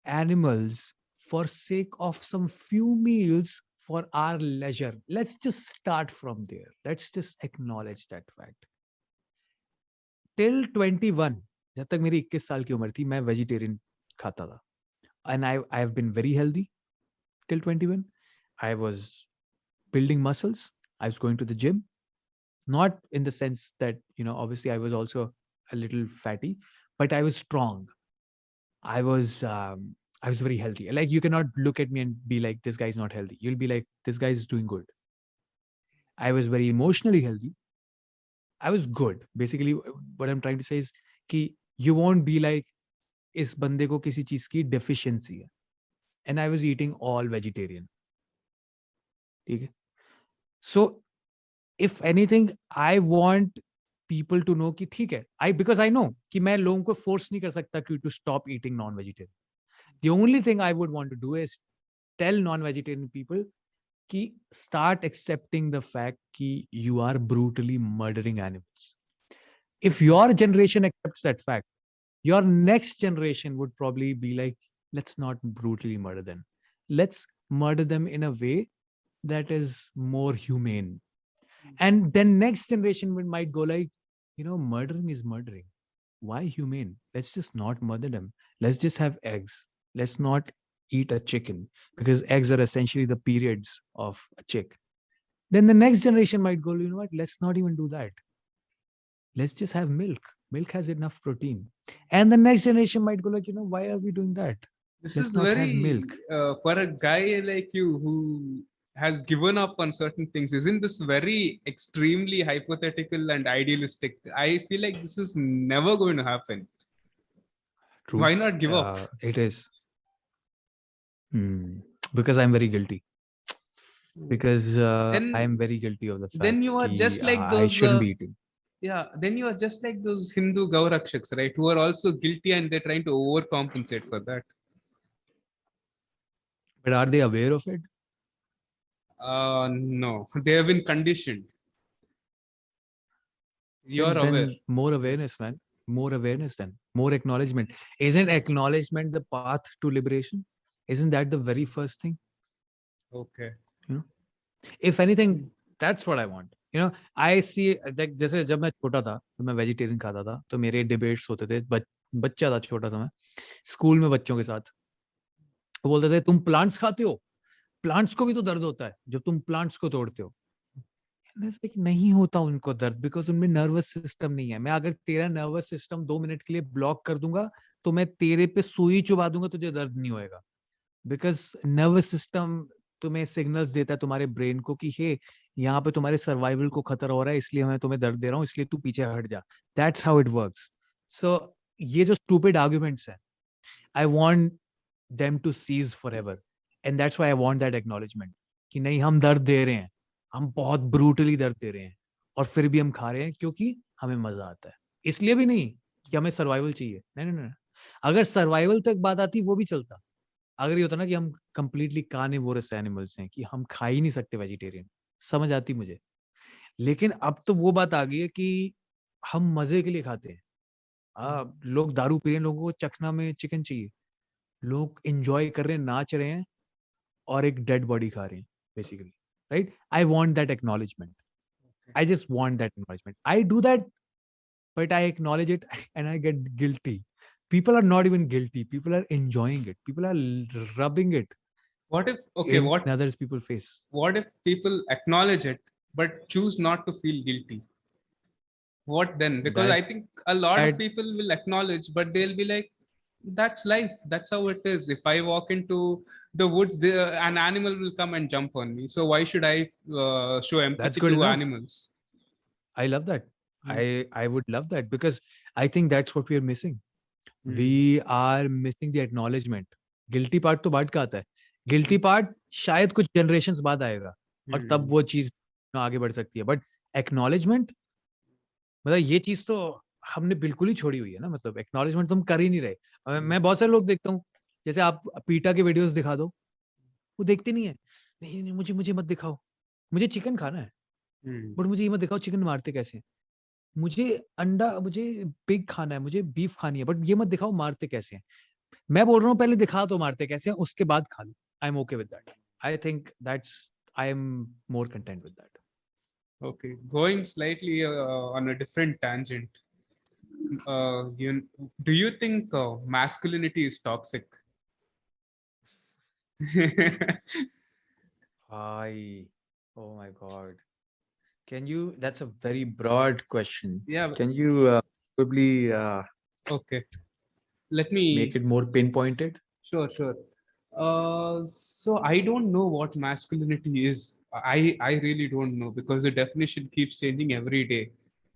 animals for sake of some few meals for our leisure. Let's just start from there. Let's just acknowledge that fact. Till 21, जब तक मेरी 21 साल की उम्र थी, मैं vegetarian खाता था. And I have been very healthy till 21. I was building muscles. I was going to the gym. Not in the sense that, obviously I was also a little fatty, but I was strong. I was very healthy. Like, you cannot look at me and be like, this guy's not healthy. You'll be like, this guy is doing good. I was very emotionally healthy. I was good. Basically, what I'm trying to say is कि you won't be like, इस बंदे को किसी चीज की deficiency है. And I was eating all vegetarian. ठीक है? So, if anything, I want people to know कि ठीक है, because I know कि मैं लोगों को force नहीं कर सकता to stop eating non-vegetarian. The only thing I would want to do is tell non-vegetarian people कि start accepting the fact कि you are brutally murdering animals. If your generation accepts that fact, your next generation would probably be like, let's not brutally murder them. Let's murder them in a way that is more humane. And then next generation might go like, murdering is murdering. Why humane? Let's just not murder them. Let's just have eggs. Let's not eat a chicken, because eggs are essentially the periods of a chick. Then the next generation might go, you know what? Let's not even do that. Let's just have milk. Milk has enough protein. And the next generation might go like, why are we doing that? This Let's is not very have milk. For a guy like you who has given up on certain things, isn't this very extremely hypothetical and idealistic? I feel like this is never going to happen. True. Why not give up? It is. Because I'm very guilty. Because I am very guilty of the fact then you are just like those, I shouldn't be eating. Yeah, then you are just like those Hindu Gaurakshaks, right? Who are also guilty and they're trying to overcompensate for that. But are they aware of it? No, they have been conditioned. You're then aware. More awareness, man. More awareness, then more acknowledgement. Isn't acknowledgement the path to liberation? Isn't that the very first thing? Okay. If anything, that's what I want. You know I see, जैसे जब मैं छोटा था तो मैं vegetarian खाता था, तो मेरे डिबेट्स होते थे, बच्चा था, छोटा था मैं, स्कूल में बच्चों के साथ। वो बोलते थे तुम प्लांट्स खाते हो, प्लांट्स को भी तो दर्द होता है जब तुम प्लांट्स को तोड़ते हो। नहीं होता उनको दर्द, बिकॉज उनमें नर्वस सिस्टम नहीं है। मैं अगर तेरा नर्वस सिस्टम 2 मिनट के लिए ब्लॉक कर दूंगा तो मैं तेरे पे सुई चुबा दूंगा, तुझे दर्द नहीं होएगा। बिकॉज नर्वस सिस्टम तुम्हें सिग्नल्स देता है तुम्हारे ब्रेन को कि हे, यहाँ पे तुम्हारे सर्वाइवल को खतरा हो रहा है, इसलिए मैं तुम्हें दर्द दे रहा हूँ, इसलिए तू पीछे हट जा। That's how it works. So ये जो स्टूपिड आर्ग्यूमेंट्स है, I want them to cease forever, and that's why I want that acknowledgement कि नहीं, हम दर्द दे रहे हैं, हम बहुत ब्रूटली दर्द दे रहे हैं, और फिर भी हम खा रहे हैं क्योंकि हमें मजा आता है। इसलिए भी नहीं कि हमें सर्वाइवल चाहिए, नहीं नहीं नहीं। अगर सर्वाइवल तक बात आती वो भी चलता। अगर ये होता ना कि हम कंप्लीटली कार्निवोरस एनिमल्स हैं, कि हम खा ही नहीं सकते वेजिटेरियन, समझ आती मुझे। लेकिन अब तो वो बात आ गई है कि हम मजे के लिए खाते हैं। लोग दारू पी रहे हैं, लोगों को चखना में चिकन चाहिए, लोग एंजॉय कर रहे हैं, नाच रहे हैं, और एक डेड बॉडी खा रहे हैं basically, right? I want that acknowledgement, I just want that acknowledgement, I do that, but I acknowledge it and I get guilty. People are not even guilty, people are enjoying it, people are rubbing it What if, okay, in others people's face. what if people acknowledge it but choose not to feel guilty? What then? Because That I think a lot of people will acknowledge, but they'll be like, that's life, that's how it is. If I walk into the woods, an animal will come and jump on me, so why should I show that's empathy good to enough. animals? I love that. I would love that, because I think that's what we are missing. We are missing the acknowledgement. Guilty part तो बाद का आता है, guilty part शायद कुछ generations बाद आएगा, और तब वो चीज आगे बढ़ सकती है। बट acknowledgement, मतलब ये चीज तो हमने बिल्कुल ही छोड़ी हुई है ना, मतलब एक्नॉलेजमेंट तो हम कर ही नहीं रहे। मैं बहुत सारे लोग देखता हूँ, जैसे आप पीटा के वीडियोस दिखा दो, वो देखते नहीं है। नहीं नहीं, मुझे मुझे मत दिखाओ, मुझे चिकन खाना है, बट मुझे ये मत दिखाओ चिकन मारते कैसे हैं। मुझे अंडा, मुझे पिग खाना है, मुझे बीफ खानी है, बट ये मत दिखाओ मारते कैसे हैं। मैं बोल रहा हूँ पहले दिखा तो मारते कैसे हैं, उसके बाद खा लो। I am okay with that. I think that's, I am more content with that. Okay, going slightly on a different tangent. Do you think masculinity is toxic? Hi. Oh my God. Can you, that's a very broad question. Yeah. Can you probably Okay. Let me make it more pinpointed? Sure, sure. So I don't know what masculinity is. I really don't know, because the definition keeps changing every day.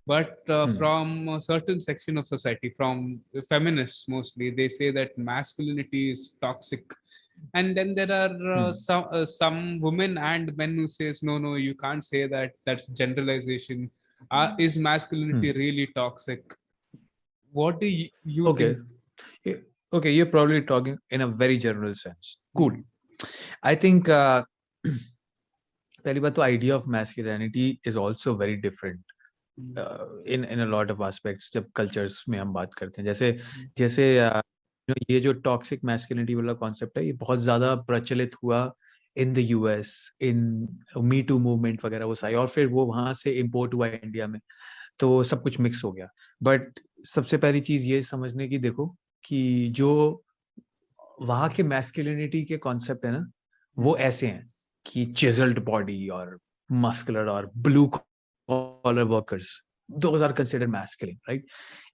But from a certain section of society, from feminists mostly, they say that masculinity is toxic. And then there are some women and men who says, no, no, you can't say that. That's generalization. Is masculinity really toxic? What do you Okay. think? Okay, you're probably talking in a very general sense. Cool. I think पहली बात तो idea of masculinity is also very different in a lot of aspects जब cultures में हम बात करते हैं। जैसे ये जो टॉक्सिक मैस्कुलिनिटी वाला कॉन्सेप्ट है, ये बहुत ज्यादा प्रचलित हुआ in the US, in me too movement वगैरह वो सारी, और फिर वो वहां से इम्पोर्ट हुआ इंडिया में, तो सब कुछ मिक्स हो गया। बट सबसे पहली चीज ये समझने की, देखो कि जो वहां के मैस्कुलिनिटी के कॉन्सेप्ट है ना, वो ऐसे हैं कि चिजल्ड बॉडी और मस्कुलर और blue collar workers, those are considered masculine, right?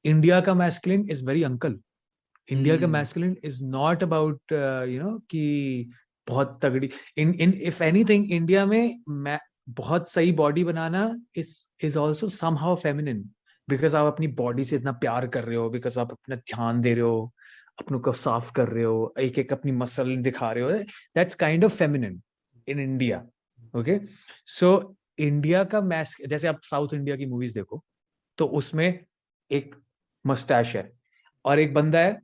India का masculine is very uncle. India का मैस्कुलिन इज नॉट अबाउट कि बहुत तगड़ी, इन इफ एनीथिंग इंडिया में बहुत सही body banana is also somehow feminine, because आप अपनी बॉडी से इतना प्यार कर रहे हो, बिकॉज आप अपना ध्यान दे रहे हो, अपनों को साफ कर रहे हो, एक एक अपनी मसल दिखा रहे हो, that's kind of feminine in India. Okay, so India का मैस्क, जैसे आप साउथ इंडिया की मूवीज देखो तो उसमें एक मस्टैश है और एक बंदा है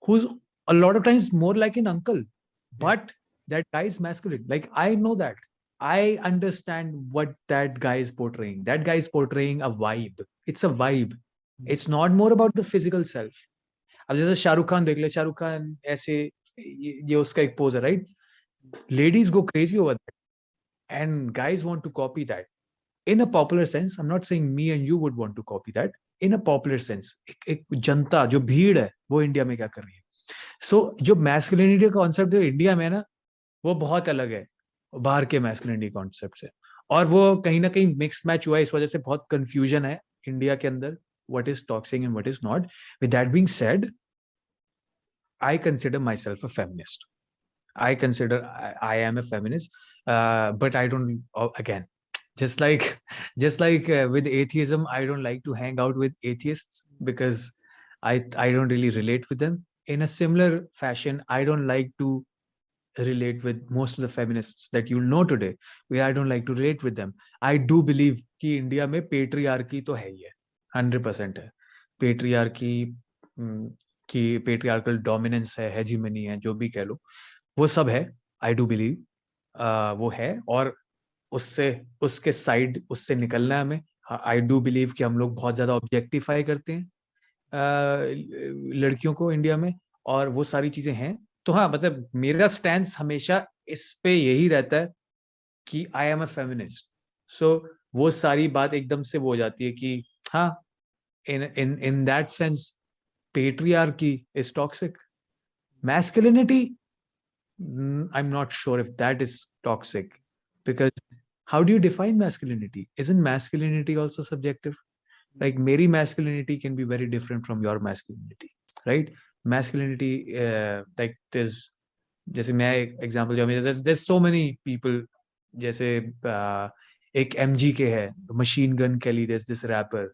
who's a lot of times more like an uncle, but that guy is masculine. Like, I know that, I understand what that guy is portraying. That guy is portraying a vibe. It's a vibe. It's not more about the physical self. अब जैसे शाहरुख खान देख ले, शाहरुख खान ऐसे, ये उसका एक pose है, right? Ladies go crazy over that and guys want to copy that. in a popular sense, I'm not saying me and you would want to copy that. In a popular sense, एक जनता जो भीड़ है वो India में क्या कर रही है. So जो masculinity का concept है इंडिया में ना, वो बहुत अलग है बाहर के masculinity concept से. और वो कहीं ना कहीं मिक्स मैच हुआ है, इस वजह से बहुत कंफ्यूजन है इंडिया के अंदर, what is toxic and what is not. With that being said, I consider myself a feminist. I consider I am a feminist, but I don't. Again, just like with atheism, I don't like to hang out with atheists because I don't really relate with them. In a similar fashion, I don't like to relate with most of the feminists that you'll know today, where I don't like to relate with them. I do believe कि India में patriarchy तो है ही है, 100% है. Patriarchy की patriarchal dominance है, hegemony है, जो भी कह लो, वो सब है. I do believe वो है, और उसके साइड उससे निकलना है हमें. I do believe कि हम लोग बहुत ज्यादा ऑब्जेक्टिफाई करते हैं लड़कियों को इंडिया में, और वो सारी चीजें हैं. तो हाँ, मतलब मेरा स्टैंस हमेशा इस पे यही रहता है कि आई एम अ फेमिनिस्ट. सो वो सारी बात एकदम से वो हो जाती है कि हाँ, in that sense patriarchy is toxic. Masculinity, I'm not sure if that is toxic, because how do you define masculinity? Isn't masculinity also subjective? Like meri masculinity can be very different from your masculinity, right? Masculinity, like there's, जैसे मैं example जो there's so many people, जैसे एक MG के है, machine Gun Kelly, there's this rapper,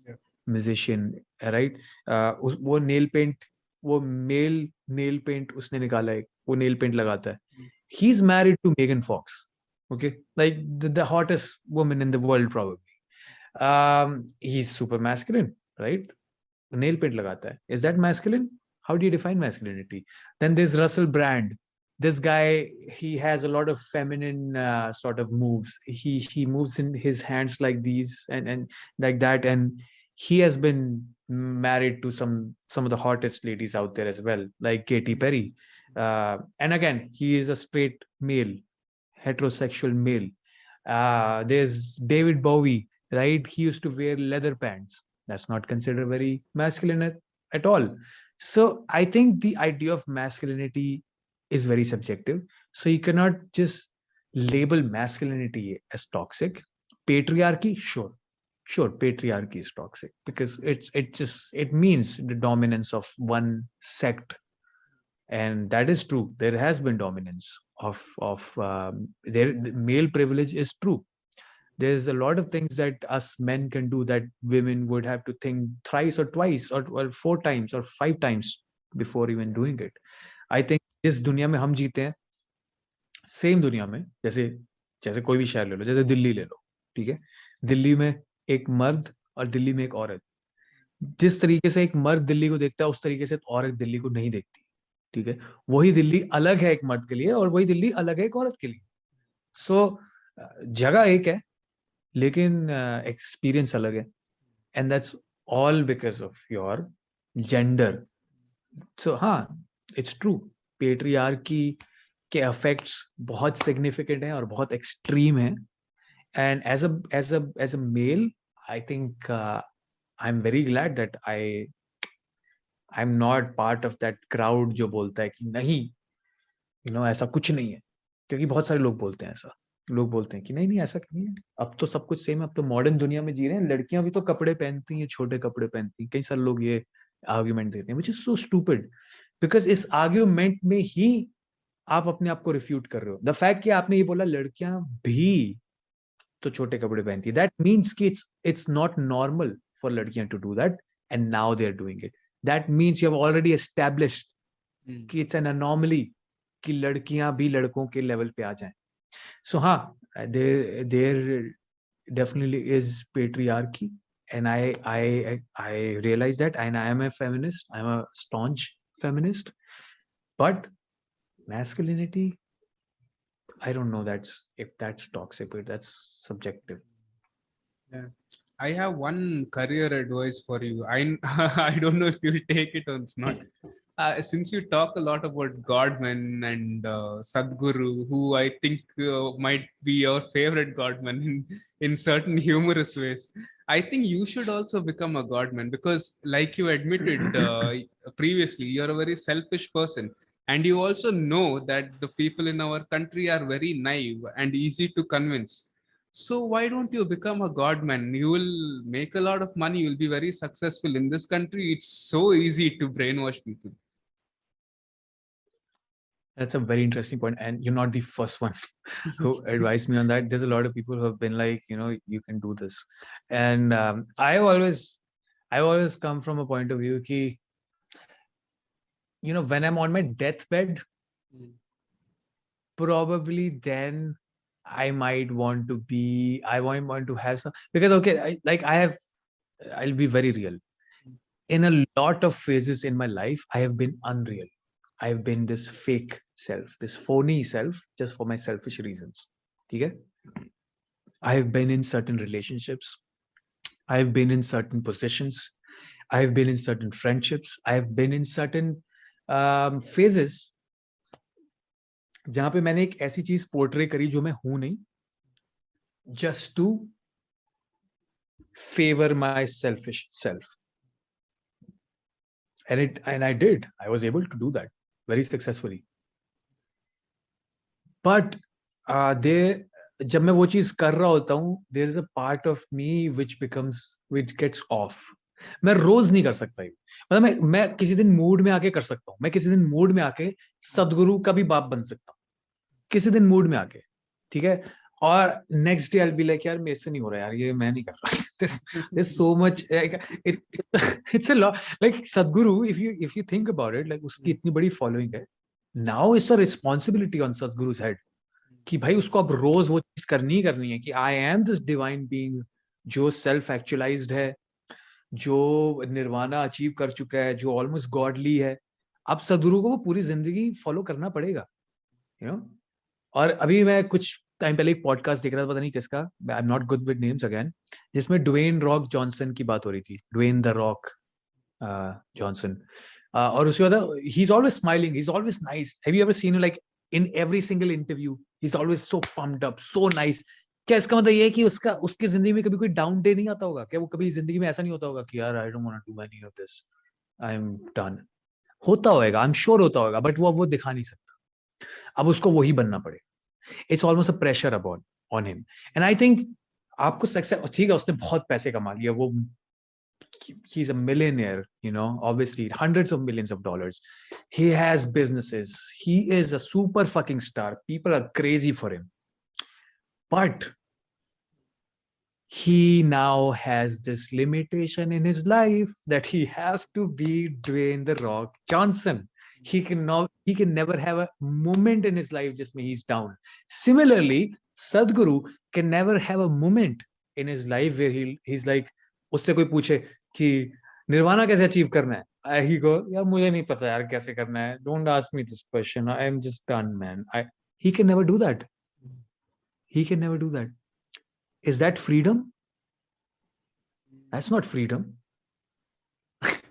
musician, right? वो nail paint, वो mail nail paint उसने निकाला है, वो नेल पेंट लगाता है. He's married to Megan Fox, okay, like the hottest woman in the world probably. He's super masculine, right? Nail paint lagata hai. Is that masculine? How do you define masculinity? Then there's Russell Brand. This guy, he has a lot of feminine sort of moves. He moves in his hands like these and like that, and he has been married to some of the hottest ladies out there as well, like Katy Perry. And again, he is a straight male, heterosexual male. There's David Bowie, right? He used to wear leather pants. That's not considered very masculine at all. So I think the idea of masculinity is very subjective. So you cannot just label masculinity as toxic. Patriarchy, sure, patriarchy is toxic because it means the dominance of one sect, and that is true. There has been dominance of male privilege is true. There's a lot of things that us men can do that women would have to think thrice or twice or 4 times or 5 times before even doing it. I think जिस दुनिया में हम जीते हैं, same दुनिया में, जैसे कोई भी शहर ले लो, जैसे दिल्ली ले लो, ठीक है? दिल्ली में एक मर्द और दिल्ली में एक औरत. जिस तरीके से एक मर्द दिल्ली को देखता है, उस तरीके से औरत दिल्ली को नहीं देखती, ठीक है? वही दिल्ली अलग है एक मर्द के लिए और वही दिल्ली अलग है एक औरत के लिए. सो जगह एक है, लेकिन एक्सपीरियंस अलग है, and that's all because of your gender. So हाँ, इट्स ट्रू, पेट्रियार्की के इफेक्ट्स बहुत सिग्निफिकेंट हैं और बहुत एक्सट्रीम हैं. And as a male, I think I am very glad that I am not part of that crowd जो बोलता है कि नहीं, ऐसा कुछ नहीं है. क्योंकि बहुत सारे लोग बोलते हैं ऐसा. लोग बोलते हैं कि नहीं ऐसा नहीं है, अब तो सब कुछ सेम है, अब तो मॉडर्न दुनिया में जी रहे हैं, लड़कियां भी तो कपड़े पहनती हैं, छोटे कपड़े पहनती हैं. कई सारे लोग ये आर्ग्यूमेंट देते हैं, which is so stupid, because इस आर्ग्यूमेंट में ही आप अपने आप को रिफ्यूट कर रहे हो. द फैक्ट कि आपने ये बोला लड़कियां भी तो छोटे कपड़े पहनती है, दैट मीन्स कि इट्स नॉट नॉर्मल फॉर लड़कियां to do that, and now they are doing it. That means you have already established कि इट्स एन अनॉमली कि लड़कियां भी लड़कों के लेवल पे आ जाएं. So there definitely is patriarchy, and I realize that, and I am a feminist. I'm a staunch feminist. But masculinity, I don't know if that's toxic, but that's subjective. Yeah. I have one career advice for you. I don't know if you'll take it or not. Since you talk a lot about Godman and Sadhguru, who I think might be your favorite Godman in certain humorous ways. I think you should also become a Godman because, like you admitted previously, you're a very selfish person. And you also know that the people in our country are very naive and easy to convince. So why don't you become a Godman? You will make a lot of money. You'll be very successful in this country. It's so easy to brainwash people. That's a very interesting point, and you're not the first one who advised me on that. There's a lot of people who have been like, you can do this, and I always come from a point of view ki, when I'm on my deathbed, probably then I might want to have some, because okay, I'll be very real. In a lot of phases in my life, I have been unreal. I've been this fake self, this phony self, just for my selfish reasons. Okay? I've been in certain relationships. I've been in certain positions. I've been in certain friendships. I've been in certain phases जहां पे मैंने एक ऐसी चीज portray करी जो मैं हूं नहीं, just to favor my selfish self. And I did. I was able to do that very successfully. But जब मैं वो चीज कर रहा होता हूँ, there is a part of me which gets off. मैं रोज नहीं कर सकता, मतलब मैं किसी दिन मूड में आके कर सकता हूँ, मैं किसी दिन मूड में आके सदगुरु का भी बाप बन सकता हूँ, किसी दिन मूड में आके, ठीक है, और next day I will be like यार मेरे से नहीं हो रहा यार, ये मैं नहीं कर रहा. There's so much, it's a lot. Like Sadhguru, if you think about it, like उसकी इतनी बड़ी following है, now it's a responsibility on Sadhguru's head कि भाई उसको अब रोज वो चीज करनी है कि I am this divine being जो self actualized है, जो निर्वाणा अचीव कर चुका है, जो ऑलमोस्ट गॉडली है. अब सदगुरु को वो पूरी जिंदगी फॉलो करना पड़ेगा, और अभी मैं कुछ टाइम पहले एक पॉडकास्ट देख रहा था, पता नहीं किसका, आई am not good with names again, जिसमें ड्वेन रॉक जॉनसन की बात हो रही थी, ड्वेन द रॉक जॉनसन, और उसके बाद he is always smiling, he is always nice. Have you ever seen like in every single interview he is always so pumped up, so nice. क्या इसका मतलब ये है कि उसकी जिंदगी में कभी कोई डाउन डे नहीं आता होगा क्या? वो कभी जिंदगी में ऐसा नहीं होता होगा कि यार I don't want to do any of this, I am done? होता होगा, आई एम श्योर होता होगा, बट वो दिखा नहीं सकता. अब उसको वही बनना पड़े. It's almost a pressure upon on him. And I think आपको सक्सेस, ठीक है, उसने बहुत पैसे कमा लिया, वो he's a millionaire, obviously hundreds of millions of dollars. He has businesses. He is a super fucking star. People are crazy for him. But he now has this limitation in his life that he has to be Dwayne the Rock Johnson. He can never have a moment in his life just when he's down. Similarly, Sadhguru can never have a moment in his life where he's like, उससे कोई पूछे कि निर्वाणा कैसे achieve करना है, he go, यार मुझे नहीं पता यार कैसे करना है, don't ask me this question, I am just done, man. He can never do that. He can never do that. Is that freedom? That's not freedom.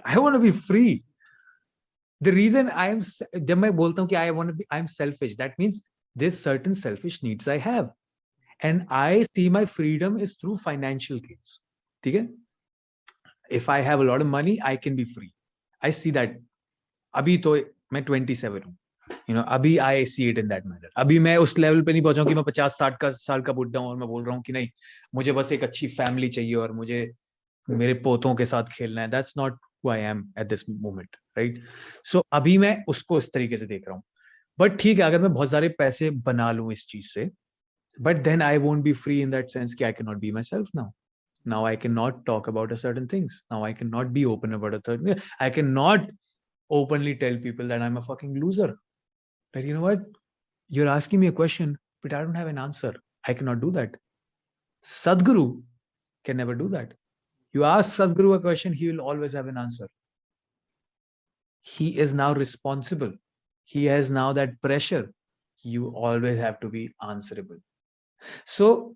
I want to be free. The reason जब मैं बोलता हूँ कि I'm selfish, that means there's certain selfish needs I have, and I see my freedom is through financial gains. ठीक है? If I have a lot of money, I can be free. I see that. अभी तो मैं 27 हूँ, अभी I see it in that manner. अभी मैं उस लेवल पे नहीं पहुंचा हूँ कि मैं 50-60 साल का बुढ़ा हूँ और मैं बोल रहा हूँ कि नहीं, मुझे बस एक अच्छी फैमिली चाहिए और मुझे मेरे पोतों के साथ खेलना है. That's not who I am at this moment, right? So अभी मैं उसको इस तरीके से देख रहा हूँ. But ठीक है, अगर मैं बहुत सारे पैसे बना लूँ इस चीज से, but then I won't be free in that sense कि I cannot be myself now. Now I cannot talk about a certain things. Now I cannot be open about a certain. I cannot openly tell people that I'm a fucking loser. But you know what? You're asking me a question, but I don't have an answer. I cannot do that. Sadhguru can never do that. You ask Sadhguru a question, he will always have an answer. He is now responsible. He has now that pressure. You always have to be answerable. So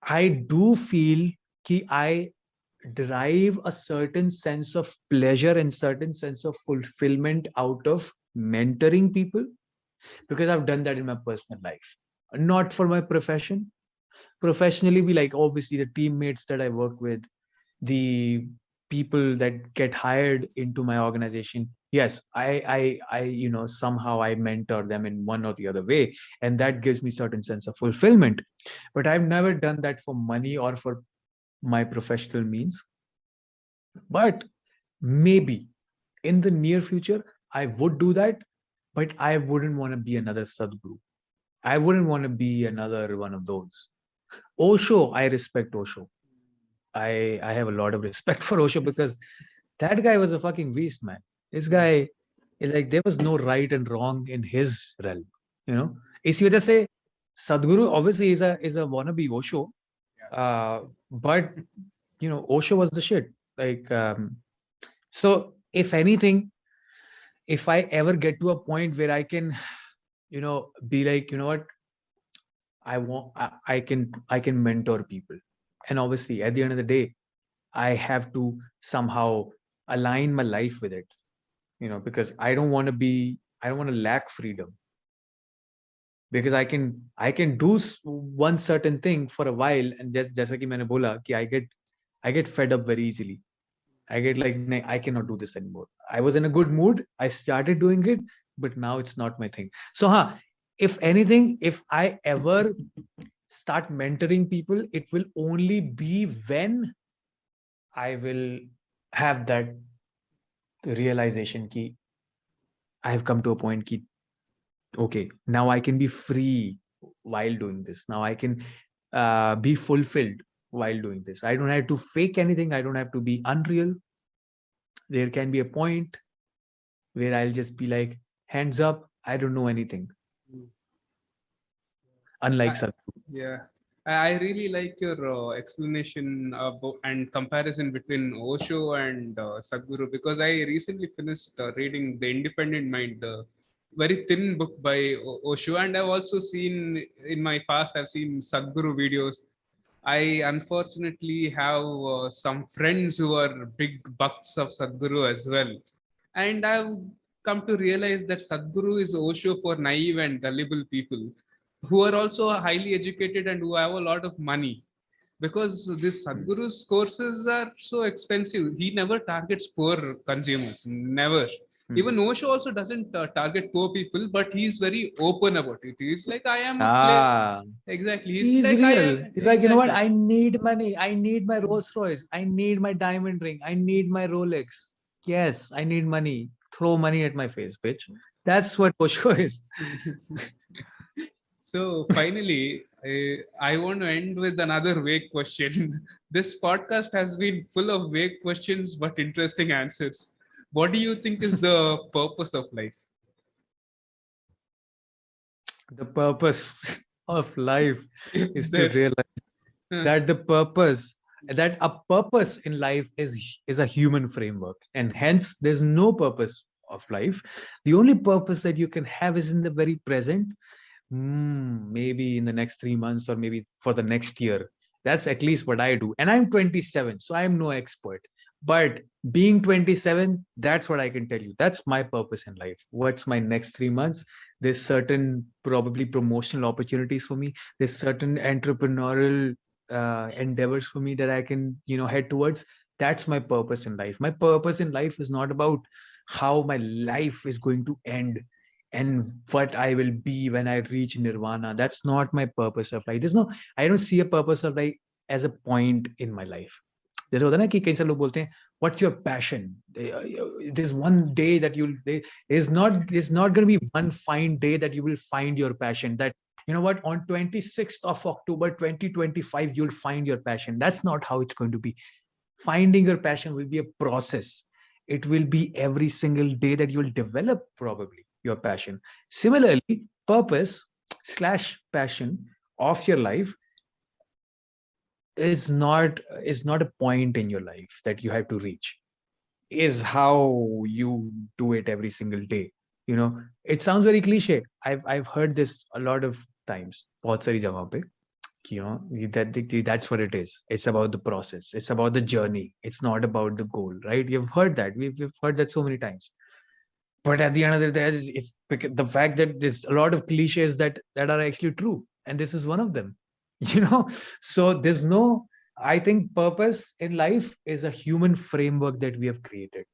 I do feel that I derive a certain sense of pleasure and certain sense of fulfillment out of mentoring people, because I've done that in my personal life. not for my profession. Professionally, be like, obviously the teammates that I work with, the people that get hired into my organization, yes, I somehow I mentor them in one or the other way, and that gives me certain sense of fulfillment. But I've never done that for money or for my professional means. But maybe in the near future I would do that, but I wouldn't want to be another Sadhguru. I wouldn't want to be another one of those. Osho, I respect Osho. I have a lot of respect for Osho because that guy was a fucking beast, man. This guy is like, there was no right and wrong in his realm, you know. इसी वजह से Sadhguru obviously is a wannabe Osho, but Osho was the shit. Like, so if anything, if I ever get to a point where I can, be like, what, I can mentor people, and obviously at the end of the day, I have to somehow align my life with it, because I don't want to lack freedom, because I can do one certain thing for a while, and just जैसा कि मैंने बोला कि I get fed up very easily. I get like, I cannot do this anymore. I was in a good mood. I started doing it, but now it's not my thing. So, if anything, if I ever start mentoring people, it will only be when I will have that realization ki I have come to a point ki, okay, now I can be free while doing this. Now I can be fulfilled while doing this. I don't have to fake anything. I don't have to be unreal. There can be a point where I'll just be like, hands up, I don't know anything. Unlike Sadhguru. Yeah. I really like your explanation and comparison between Osho and Sadhguru, because I recently finished reading The Independent Mind, very thin book by Osho, and I've also seen in my past, I've seen Sadhguru videos. I unfortunately have some friends who are big bucks of Sadhguru as well. And I've come to realize that Sadhguru is Osho for naive and gullible people who are also highly educated and who have a lot of money. Because this Sadhguru's courses are so expensive, he never targets poor consumers, never. Even Osho also doesn't target poor people, but he's very open about it. He's like, I am a player. Exactly. He's like, real. He's like, exactly. I need money. I need my Rolls Royce. I need my diamond ring. I need my Rolex. Yes, I need money. Throw money at my face, bitch. That's what Osho is. So finally, I want to end with another vague question. This podcast has been full of vague questions but interesting answers. What do you think is the purpose of life? The purpose of life is to realize that a purpose in life is a human framework, and hence there's no purpose of life. The only purpose that you can have is in the very present. Maybe in the next 3 months, or maybe for the next year. That's at least what I do. And I'm 27, so I'm no expert. But being 27, that's what I can tell you. That's my purpose in life. What's my next 3 months? There's certain probably promotional opportunities for me. There's certain entrepreneurial endeavors for me that I can, head towards. That's my purpose in life. My purpose in life is not about how my life is going to end and what I will be when I reach nirvana. That's not my purpose of life. I don't see a purpose of life as a point in my life. जैसे होता है ना कि कई सारे लोग बोलते हैं, what's your passion? There's one day that there's not going to be one fine day that you will find your passion. That, on 26th of October 2025, you'll find your passion. That's not how it's going to be. Finding your passion will be a process. It will be every single day that you'll develop probably your passion. Similarly, purpose/passion of your life is not a point in your life that you have to reach. Is how you do it every single day. It sounds very cliche. I've heard this a lot of times. बहुत सारी जगहों पे. That's what it is. It's about the process. It's about the journey. It's not about the goal, right? You've heard that. We've heard that so many times. But at the end of the day, it's the fact that there's a lot of cliches that are actually true. and this is one of them. So there's no, I think purpose in life is a human framework that we have created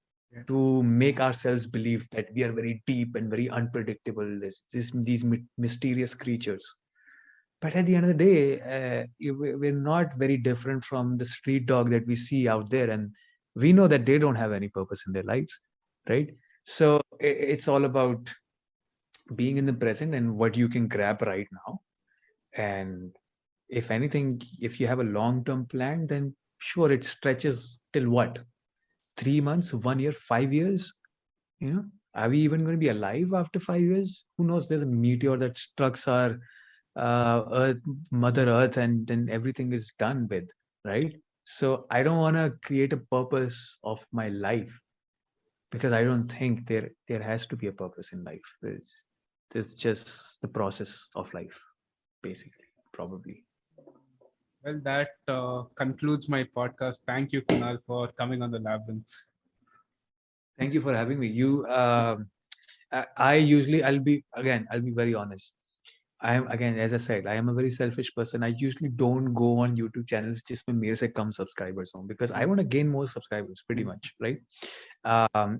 to make ourselves believe that we are very deep and very unpredictable, these mysterious creatures. But at the end of the day, we're not very different from the street dog that we see out there, and we know that they don't have any purpose in their lives, right? So it's all about being in the present and what you can grab right now. And if anything, if you have a long-term plan, then sure, it stretches till what? 3 months, 1 year, 5 years? Are we even going to be alive after 5 years? Who knows? There's a meteor that strikes our Earth, Mother Earth, and then everything is done with, right? So I don't want to create a purpose of my life, because I don't think there has to be a purpose in life. There's just the process of life, basically, probably. Well, that concludes my podcast. Thank you, Kunal, for coming on the Labyrinth. Thank you for having me. I'll be very honest. I am, again, as I said, I am a very selfish person. I usually don't go on YouTube channels just when mere se come subscribers on, because I want to gain more subscribers, pretty much, right?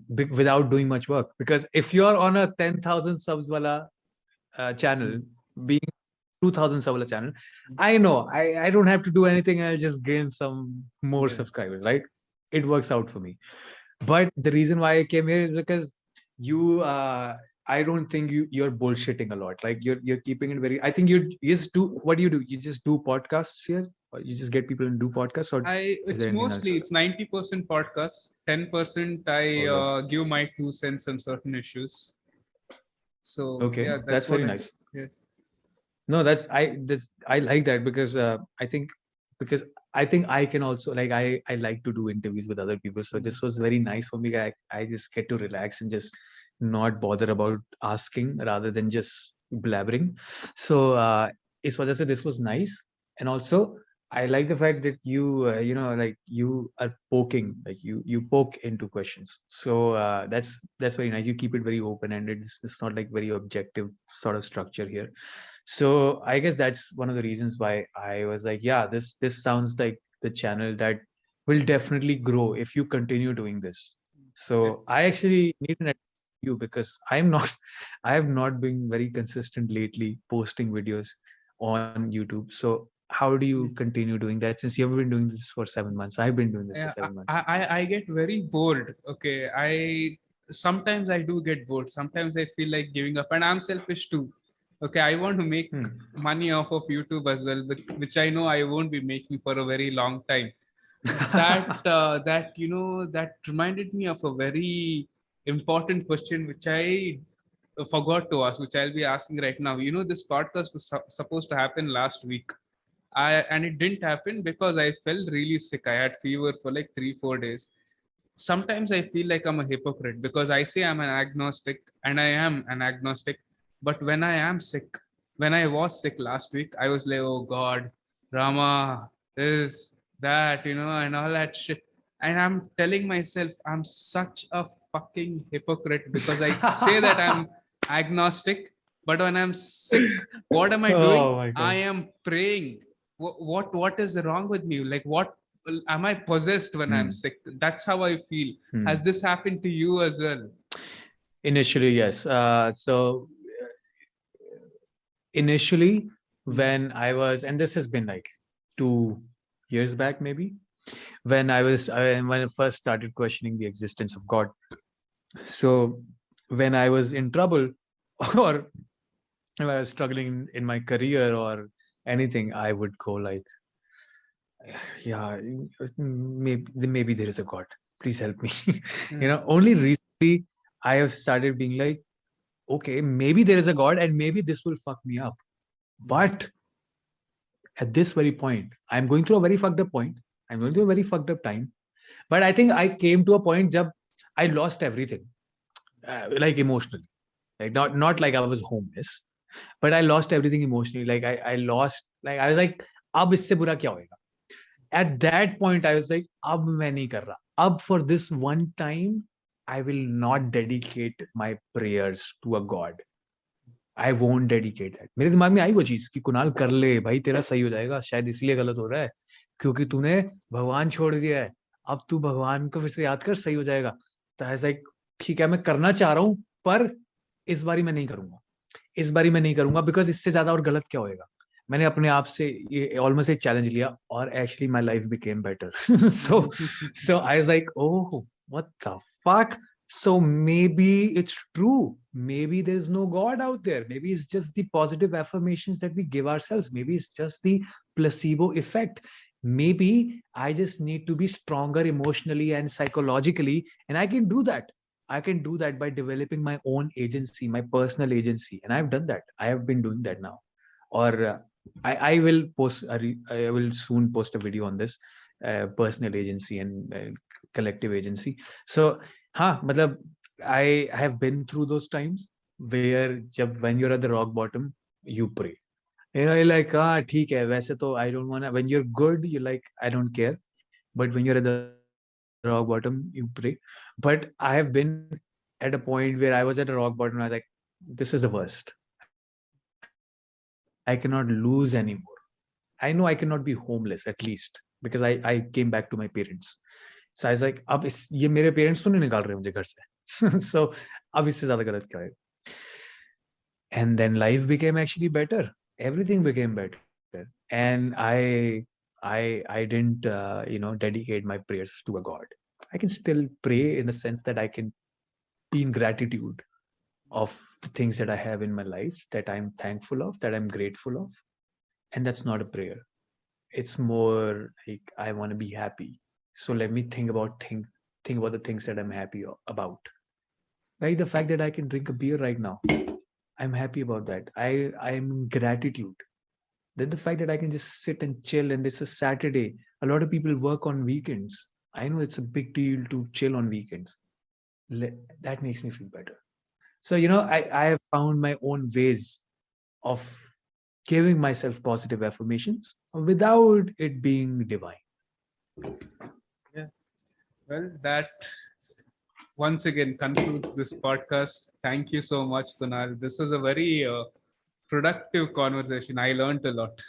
Without doing much work. Because if you're on a 10,000 subs wala channel, being 2,000 sub wala channel, I know I don't have to do anything. I'll just gain some more subscribers, right? It works out for me. But the reason why I came here is because I don't think you're bullshitting a lot. Like you're keeping it very. I think you just do. What do? You just do podcasts here, or you just get people to do podcasts, or it's mostly 90% podcasts, 10% I give my 2 cents on certain issues. So okay, yeah, that's very nice. Yeah. No, I like that, because I think I can also, like, I like to do interviews with other people. So this was very nice for me. I just get to relax and just not bother about asking rather than just blabbering. So is what I said, this was nice. And also I like the fact that you you are poking, like you poke into questions. So that's very nice. You keep it very open-ended. It's not like very objective sort of structure here. So I guess that's one of the reasons why I was like, yeah, this sounds like the channel that will definitely grow if you continue doing this. So I actually need an you, because I have not been very consistent lately posting videos on YouTube. So how do you continue doing that, since you've been doing this for 7 months? I've been doing this for 7 months. I get very bored. Okay, sometimes I do get bored. Sometimes I feel like giving up, and I'm selfish too. Okay, I want to make money off of YouTube as well, which I know I won't be making for a very long time. That reminded me of a very important question which I forgot to ask, which I'll be asking right now. This podcast was supposed to happen last week. And it didn't happen because I felt really sick. I had fever for like 3-4 days. Sometimes I feel like I'm a hypocrite because I say I'm an agnostic, and I am an agnostic. But when I am sick, when I was sick last week, I was like, oh God, Rama, this, that, and all that shit. And I'm telling myself I'm such a fucking hypocrite because I say that I'm agnostic, but when I'm sick, what am I doing? I am praying. What is wrong with me? Like, what am I possessed when I'm sick? That's how I feel. Has this happened to you as well? Initially, yes. So initially, when I was, and this has been like 2 years back, maybe, when I first started questioning the existence of God. So when I was in trouble, or when I was struggling in my career or anything, I would go like, yeah, maybe there is a God. Please help me. Only recently I have started being like, okay, maybe there is a God and maybe this will fuck me up. But at this very point, I'm going through a very fucked up point. I'm going through a very fucked up time. But I think I came to a point where I lost everything, like emotionally. Like not like I was homeless, but I lost everything emotionally. Like I lost, like I was like, ab isse bura kya hoega? At that point, I was like, ab main nahi kar raha. Ab for this one time, I will not dedicate my prayers to a God. I won't dedicate that. मेरे दिमाग में आई वो चीज कि कुणाल कर ले भाई, तेरा सही हो जाएगा, शायद इसलिए गलत हो रहा है क्योंकि तूने भगवान छोड़ दिया है, अब तू भगवान को फिर से याद कर, सही हो जाएगा. तो ऐसा एक, ठीक है मैं करना चाह रहा हूँ, पर इस बारी मैं नहीं करूंगा, इस बारी मैं नहीं करूंगा, बिकॉज इससे ज्यादा और गलत क्या होएगा. मैंने अपने आप से ये ऑलमोस्ट एक चैलेंज लिया और actually my life became better. So I was like oh what the fuck. So maybe it's true. Maybe there's no God out there. Maybe it's just the positive affirmations that we give ourselves. Maybe it's just the placebo effect. Maybe I just need to be stronger emotionally and psychologically, and I can do that. I can do that by developing my own agency, my personal agency, and I've done that. I have been doing that now. Or I will post. I will soon post a video on this personal agency and collective agency. So हाँ मतलब I have been through those times where जब when you're at the rock bottom you pray. You're like हाँ ठीक है, वैसे तो I don't wanna, when you're good you're like I don't care, but when you're at the rock bottom you pray. But I have been at a point where I was at a rock bottom and I was like, this is the worst. I cannot lose anymore. I know I cannot be homeless at least because I came back to my parents. So I was like, अब इस ये मेरे parents तो नहीं निकाल रहे मुझे घर से. So अब इससे ज्यादा गलत क्या है. And then life became actually better. Everything became better. And I didn't dedicate my prayers to a God. I can still pray in the sense that I can be in gratitude of the things that I have in my life, that I'm thankful of, that I'm grateful of. And that's not a prayer. It's more like I want to be happy. So let me think about the things that I'm happy about. Like the fact that I can drink a beer right now, I'm happy about that. I'm in gratitude. Then the fact that I can just sit and chill, and this is Saturday. A lot of people work on weekends. I know it's a big deal to chill on weekends. That makes me feel better. So I have found my own ways of giving myself positive affirmations without it being divine. Yeah. Well, that once again concludes this podcast. Thank you so much, Kunal. This was a very productive conversation. I learned a lot.